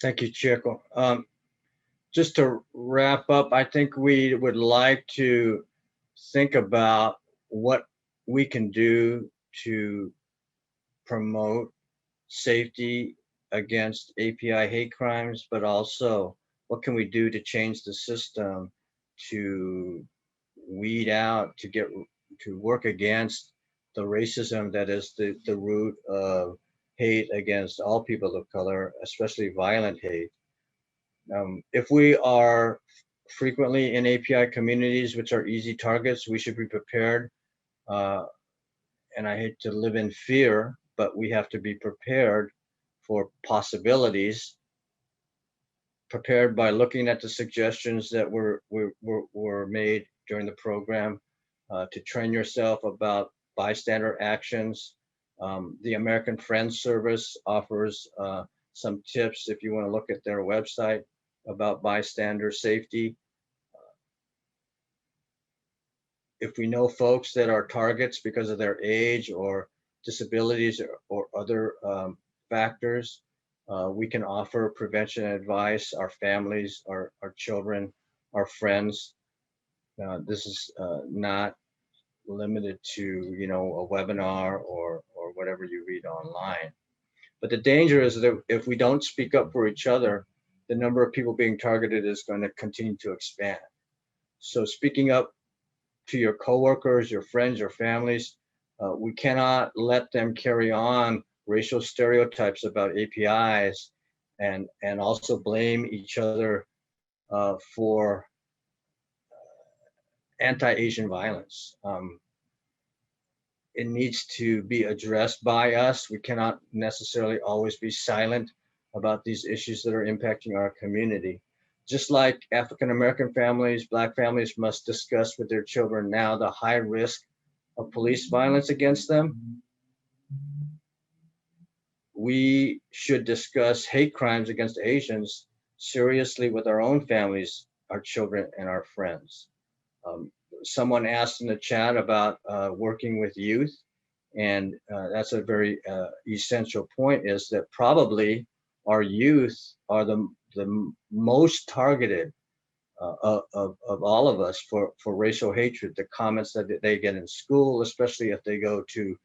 Thank you, Chieko. Just to wrap up, I think we would like to think about what we can do to promote safety against API hate crimes, but also what can we do to change the system to weed out, to work against the racism that is the root of hate against all people of color, especially violent hate. If we are frequently in API communities, which are easy targets, we should be prepared. And I hate to live in fear, but we have to be prepared for possibilities, prepared by looking at the suggestions that were made during the program, to train yourself about bystander actions. The American Friends Service offers some tips if you want to look at their website about bystander safety. If we know folks that are targets because of their age or disabilities or other factors, we can offer prevention advice, our families, our children, our friends. This is not limited to, a webinar or whatever you read online. But the danger is that if we don't speak up for each other, the number of people being targeted is going to continue to expand. So speaking up to your coworkers, your friends, your families, we cannot let them carry on racial stereotypes about APIs and also blame each other for anti-Asian violence. It needs to be addressed by us. We cannot necessarily always be silent about these issues that are impacting our community. Just like African-American families, Black families must discuss with their children now the high risk of police violence against them, we should discuss hate crimes against Asians seriously with our own families, our children, and our friends. Someone asked in the chat about working with youth, and that's a very essential point, is that probably our youth are the most targeted of all of us for racial hatred. The comments that they get in school, especially if they go to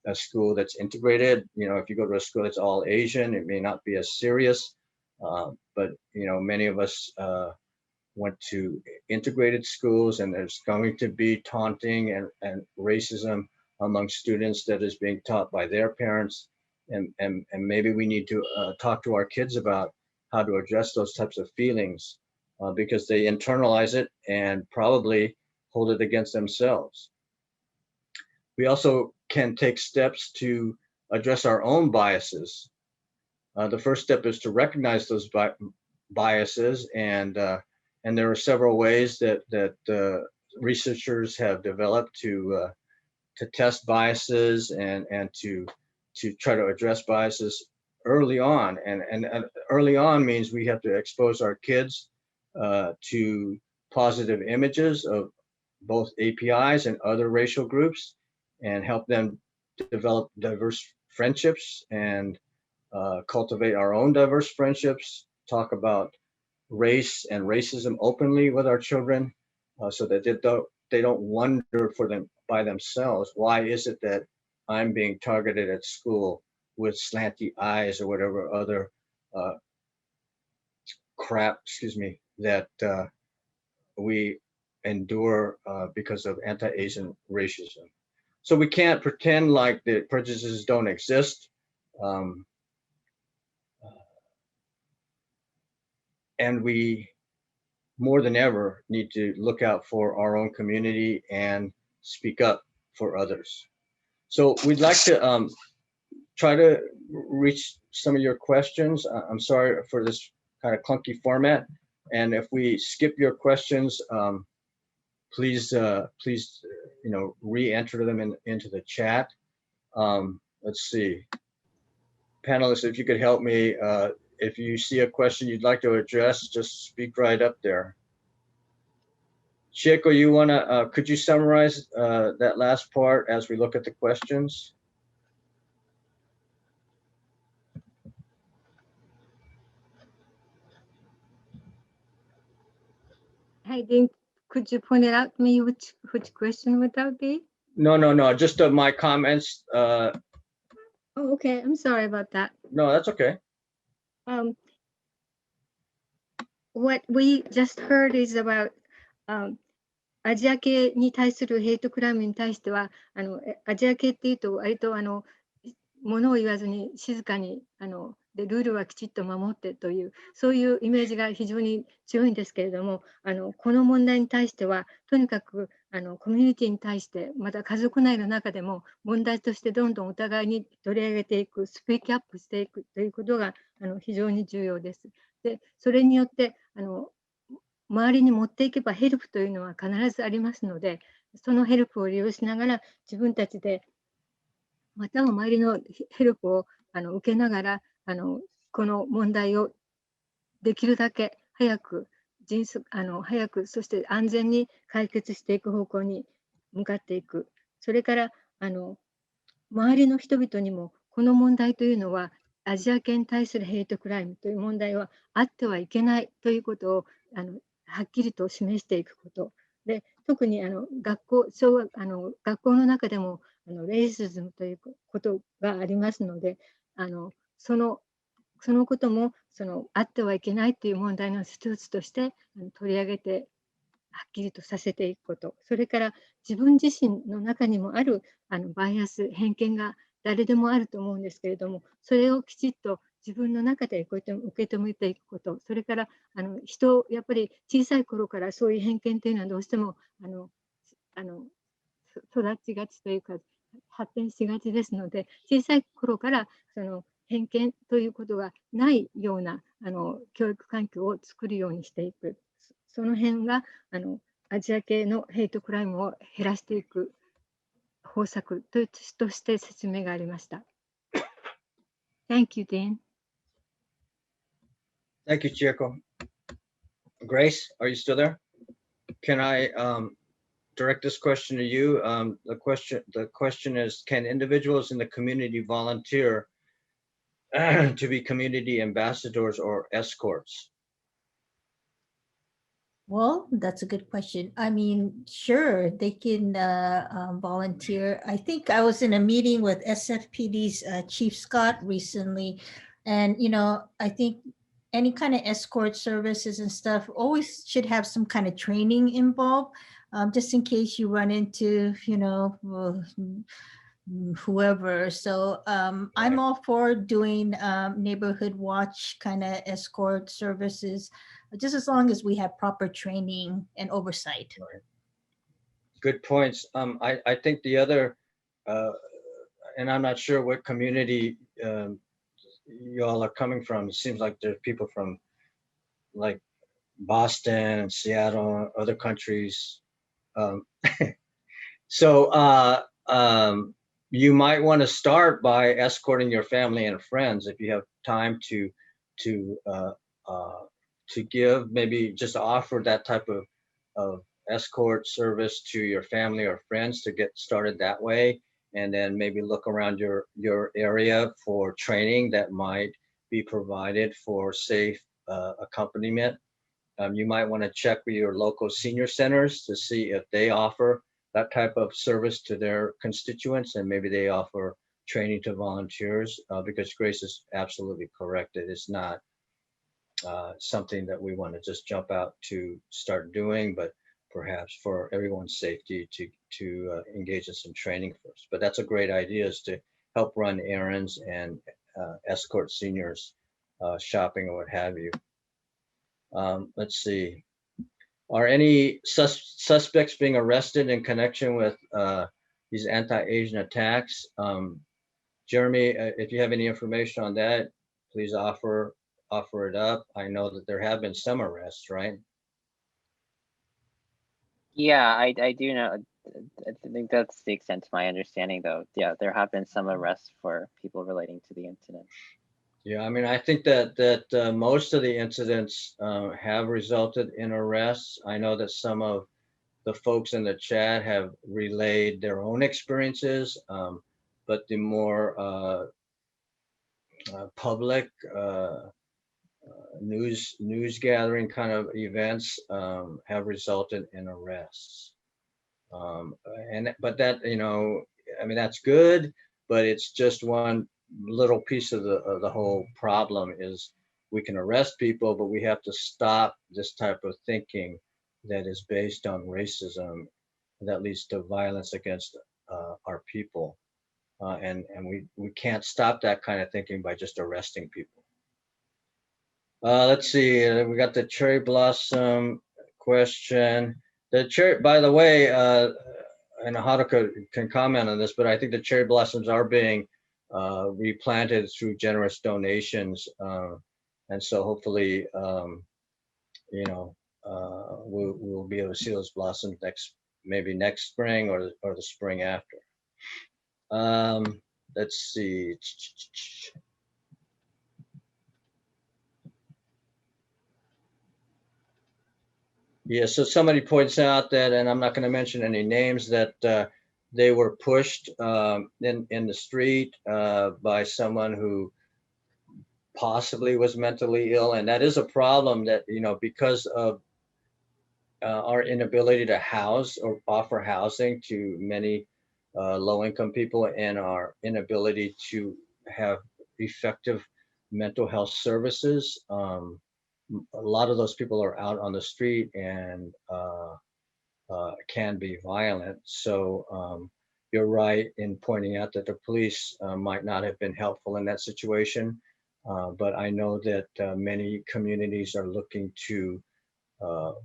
a school that's integrated. You know, if you go to a school that's all Asian, it may not be as serious. But, you know, many of us went to integrated schools, and there's going to be taunting and racism among students that is being taught by their parents. And maybe we need to talk to our kids about how to address those types of feelings because they internalize it and probably hold it against themselves. We also can take steps to address our own biases. The first step is to recognize those biases, and there are several ways that researchers have developed to test biases and to try to address biases early on. And early on means we have to expose our kids to positive images of both APIs and other racial groups, and help them develop diverse friendships and cultivate our own diverse friendships, talk about race and racism openly with our children, so that they don't wonder by themselves, why is it that I'm being targeted at school with slanty eyes or whatever other crap, that we endure because of anti-Asian racism. So we can't pretend like the prejudices don't exist. And we, more than ever, need to look out for our own community and speak up for others. So we'd like to try to reach some of your questions. I'm sorry for this kind of clunky format. And if we skip your questions, please, re-enter them into the chat. Let's see. Panelists, if you could help me, if you see a question you'd like to address, just speak right up there. Chieko, could you summarize that last part as we look at the questions? I think, could you point it out to me which question would that be? No, just my comments. Oh, okay, I'm sorry about that. No, that's okay. What we just heard is about アジア系に対するヘイトクライムに対しては、アジア系っていうと割と物を言わずに静かにでルールはきちっと守ってというそういうイメージが非常に強いんですけれども、この問題に対してはとにかくコミュニティに対してまた家族内の中でも問題としてどんどんお互いに取り上げていく、スピークアップしていくということが非常に重要です。でそれによって周りに持っていけばヘルプというのは必ずありますので、そのヘルプを利用しながら自分たちでまたは周りのヘルプを受けながらこの問題をできるだけ早くそして安全に解決していく方向に向かっていく。それから周りの人々にもこの問題というのはアジア系に対するヘイトクライムという問題はあってはいけないということをはっきりと示していくことで、特に学校の中でもレイシズムということがありますので、そのこともあってはいけないという問題の一つとして取り上げてはっきりとさせていくこと、それから自分自身の中にもあるバイアス、偏見が誰でもあると思うんですけれども、それをきちっと自分の中でこうやって受け止めていくこと、それからやっぱり小さい頃からそういう偏見というのはどうしても育ちがちというか発展しがちですので、小さい頃から偏見ということがないような教育環境を作るようにしていく、その辺がアジア系のヘイトクライムを減らしていく方策として説明がありました。Thank you, Dean. Thank you, Chieko. Grace, are you still there? Can I direct this question to you? The question is, can individuals in the community volunteer to be community ambassadors or escorts? Well, that's a good question. I mean, sure, they can volunteer. I think I was in a meeting with SFPD's Chief Scott recently, and I think any kind of escort services and stuff always should have some kind of training involved, just in case you run into, whoever. So I'm all for doing neighborhood watch kind of escort services, just as long as we have proper training and oversight. Good points. I think the other, and I'm not sure what community you all are coming from. It seems like there's people from like Boston and Seattle, and other countries. So you might want to start by escorting your family and friends if you have time to give, maybe just offer that type of escort service to your family or friends to get started that way, and then maybe look around your area for training that might be provided for safe accompaniment. You might want to check with your local senior centers to see if they offer that type of service to their constituents, and maybe they offer training to volunteers, because Grace is absolutely correct. It is not something that we want to just jump out to start doing, but perhaps for everyone's safety to engage in some training first. But that's a great idea, is to help run errands and escort seniors shopping or what have you. Let's see. Are any suspects being arrested in connection with these anti-Asian attacks? Jeremy, if you have any information on that, please offer it up. I know that there have been some arrests, right? Yeah, I do know. I think that's the extent to my understanding, though. Yeah, there have been some arrests for people relating to the incident. Yeah, I mean, I think that most of the incidents have resulted in arrests. I know that some of the folks in the chat have relayed their own experiences, but the more public news gathering kind of events have resulted in arrests. But that, I mean, that's good, but it's just one little piece of the whole problem. Is we can arrest people, but we have to stop this type of thinking that is based on racism that leads to violence against our people. And we can't stop that kind of thinking by just arresting people. Let's see, we got the cherry blossom question. The cherry, by the way, and Haruka can comment on this, but I think the cherry blossoms are being replanted through generous donations. And so hopefully, we'll be able to see those blossoms maybe next spring or the spring after. Let's see. Yeah, so somebody points out that, and I'm not going to mention any names, that they were pushed in the street by someone who possibly was mentally ill, and that is a problem that, because of our inability to house or offer housing to many low-income people, and our inability to have effective mental health services. A lot of those people are out on the street and can be violent. So you're right in pointing out that the police might not have been helpful in that situation. But I know that many communities are looking to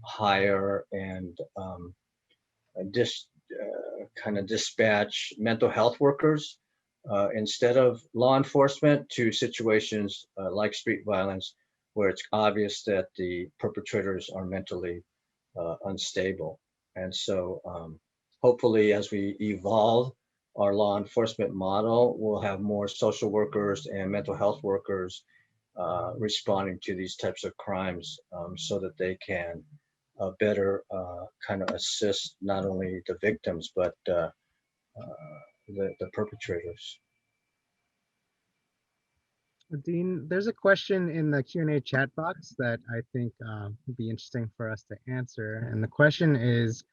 hire and kind of dispatch mental health workers instead of law enforcement to situations like street violence, where it's obvious that the perpetrators are mentally unstable. And so hopefully, as we evolve our law enforcement model, we'll have more social workers and mental health workers responding to these types of crimes, so that they can better kind of assist not only the victims, but the perpetrators. Dean, there's a question in the Q&A chat box that I think would be interesting for us to answer. And the question is,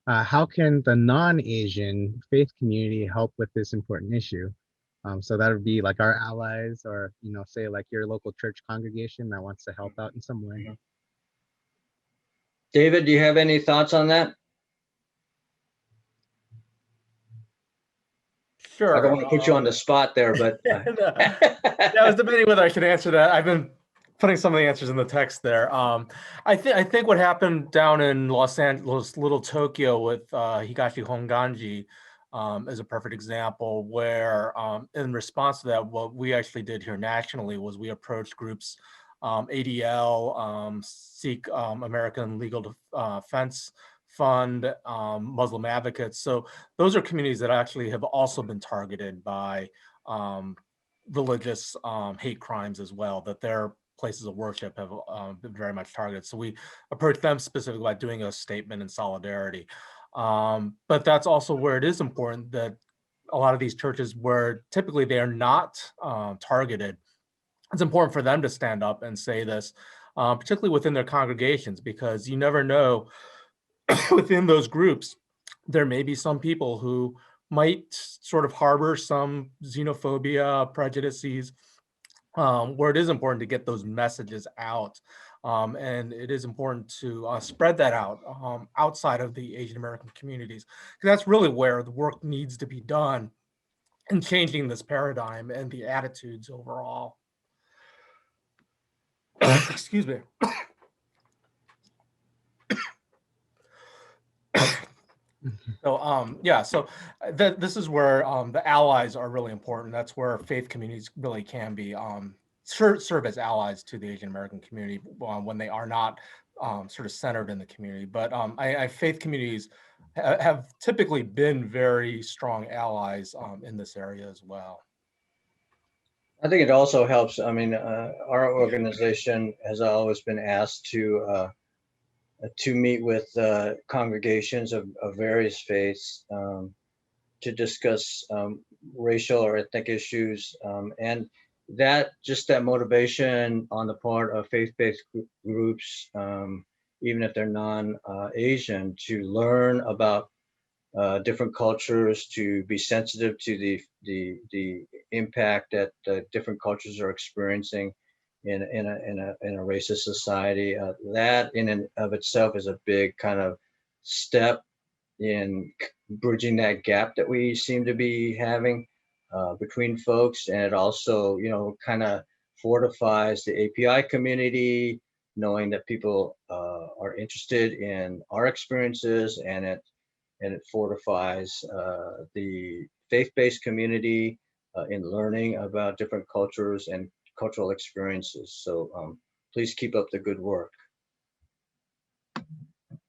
how can the non-Asian faith community help with this important issue? So that would be like our allies, or, you know, say like your local church congregation that wants to help out in some way. David, do you have any thoughts on that? Sure. I don't want to put you on the spot there, but Yeah, I was debating whether I should answer that. I've been putting some of the answers in the text there. I think what happened down in Los Angeles, Little Tokyo, with Higashi Honganji is a perfect example where, in response to that, what we actually did here nationally was we approached groups, ADL, Sikh American Legal Defense Fund, Muslim Advocates. So those are communities that actually have also been targeted by religious hate crimes as well, that their places of worship have been very much targeted. So we approached them specifically by doing a statement in solidarity. But that's also where it is important that a lot of these churches, where typically they are not targeted, it's important for them to stand up and say this, particularly within their congregations, because you never know within those groups, there may be some people who might sort of harbor some xenophobia, prejudices, where it is important to get those messages out. And it is important to spread that out outside of the Asian American communities, because that's really where the work needs to be done in changing this paradigm and the attitudes overall. Excuse me. So yeah, so this is where the allies are really important. That's where faith communities really can be serve as allies to the Asian American community when they are not sort of centered in the community. But faith communities have typically been very strong allies in this area as well. I think it also helps. I mean, our organization has always been asked to meet with congregations of various faiths to discuss racial or ethnic issues, and that motivation on the part of faith-based groups, even if they're non-Asian, to learn about different cultures, to be sensitive to the impact that different cultures are experiencing in a racist society. That in and of itself is a big kind of step in bridging that gap that we seem to be having between folks, and it also, you know, kind of fortifies the API community, knowing that people are interested in our experiences, and it fortifies the faith-based community in learning about different cultures and cultural experiences. So please keep up the good work.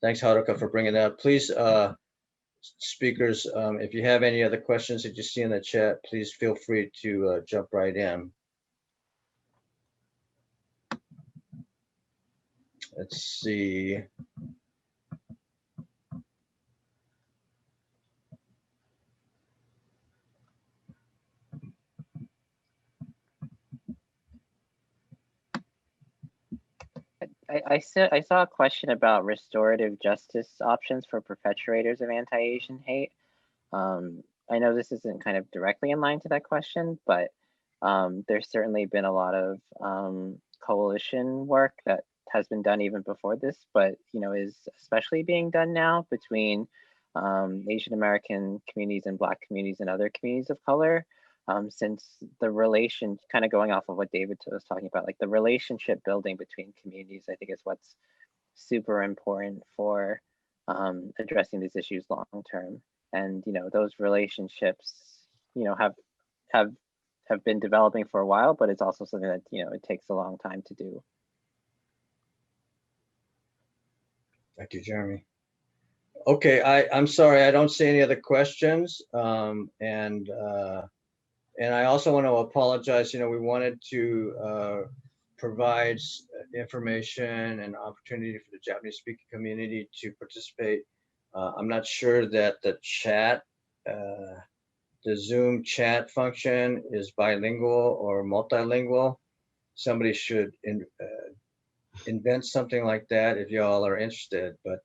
Thanks, Haruka, for bringing that up. Please, speakers, if you have any other questions that you see in the chat, please feel free to jump right in. Let's see. I saw a question about restorative justice options for perpetrators of anti-Asian hate. I know this isn't kind of directly in line to that question, but there's certainly been a lot of coalition work that has been done even before this, but you know, is especially being done now between Asian American communities and Black communities and other communities of color. Since the relation, kind of going off of what David was talking about, like the relationship building between communities, I think is what's super important for addressing these issues long term. And you know, those relationships, you know, have been developing for a while, but it's also something that, you know, it takes a long time to do. Thank you, Jeremy. Okay, I'm sorry, I don't see any other questions. And I also want to apologize. You know, we wanted to provide information and opportunity for the Japanese speaking community to participate. I'm not sure that the chat the Zoom chat function is bilingual or multilingual. Somebody should invent something like that if y'all are interested, but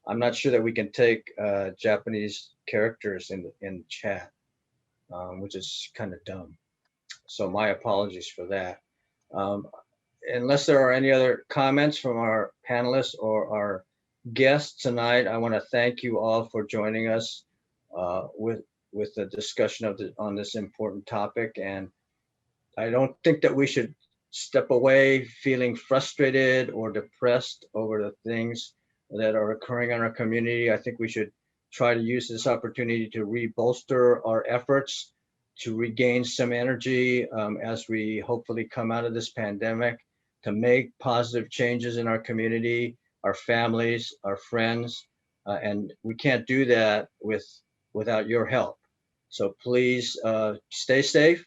I'm not sure that we can take Japanese characters in chat, which is kind of dumb. So my apologies for that. Unless there are any other comments from our panelists or our guests tonight, I want to thank you all for joining us with the discussion on this important topic. And I don't think that we should step away feeling frustrated or depressed over the things that are occurring in our community. I think we should try to use this opportunity to rebolster our efforts to regain some energy as we hopefully come out of this pandemic, to make positive changes in our community, our families, our friends, and we can't do that without your help. So please stay safe.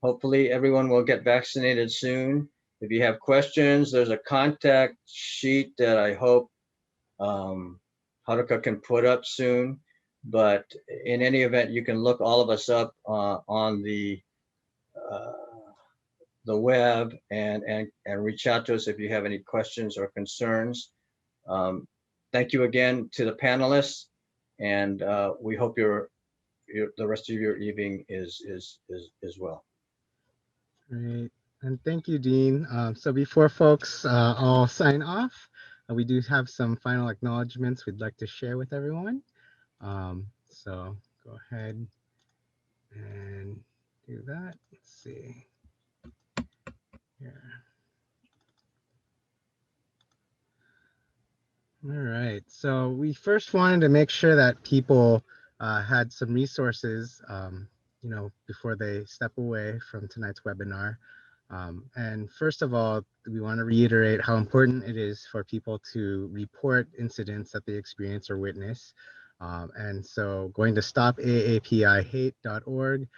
Hopefully everyone will get vaccinated soon. If you have questions, there's a contact sheet that I hope Haruka can put up soon. But in any event, you can look all of us up on the web and reach out to us if you have any questions or concerns. Thank you again to the panelists, and we hope the rest of your evening is well. Great. And thank you, Dean. So before folks all sign off, we do have some final acknowledgements we'd like to share with everyone. So go ahead and do that. Let's see. Here. All right. So we first wanted to make sure that people had some resources, before they step away from tonight's webinar. And first of all, we want to reiterate how important it is for people to report incidents that they experience or witness. And so going to stopaapihate.org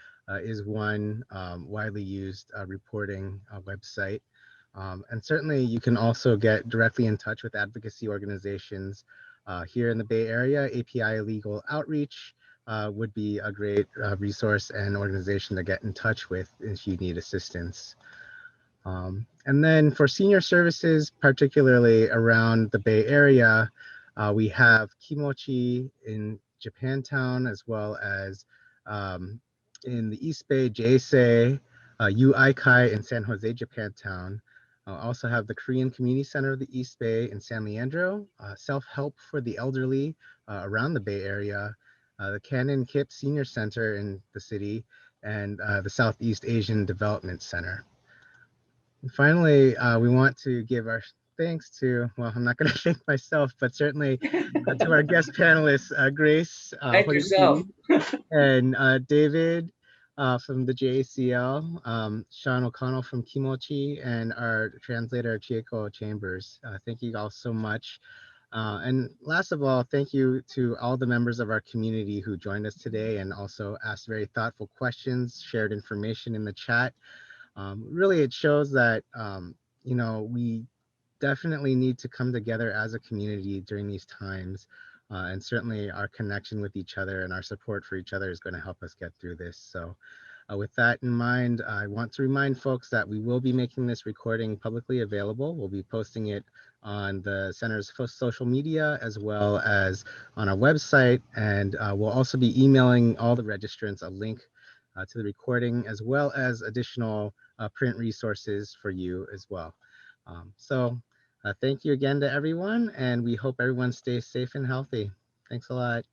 is one widely used reporting website. And certainly you can also get directly in touch with advocacy organizations here in the Bay Area. API Legal Outreach would be a great resource and organization to get in touch with if you need assistance. And then for senior services, particularly around the Bay Area, we have Kimochi in Japantown, as well as in the East Bay, JACL, UIKAI in San Jose, Japantown. Also have the Korean Community Center of the East Bay in San Leandro, self-help for the elderly around the Bay Area, the Canon Kip Senior Center in the city, and the Southeast Asian Development Center. And finally, we want to give our thanks to, well, I'm not going to thank myself, but certainly to our guest panelists, Grace yourself. and David from the JACL, Sean O'Connell from Kimochi, and our translator, Chieko Chambers. Thank you all so much. And last of all, thank you to all the members of our community who joined us today and also asked very thoughtful questions, shared information in the chat. Really, it shows that, we definitely need to come together as a community during these times. And certainly our connection with each other and our support for each other is going to help us get through this. So with that in mind, I want to remind folks that we will be making this recording publicly available. We'll be posting it on the center's social media as well as on our website. And we'll also be emailing all the registrants a link to the recording, as well as additional print resources for you as well. So thank you again to everyone, and we hope everyone stays safe and healthy. Thanks a lot.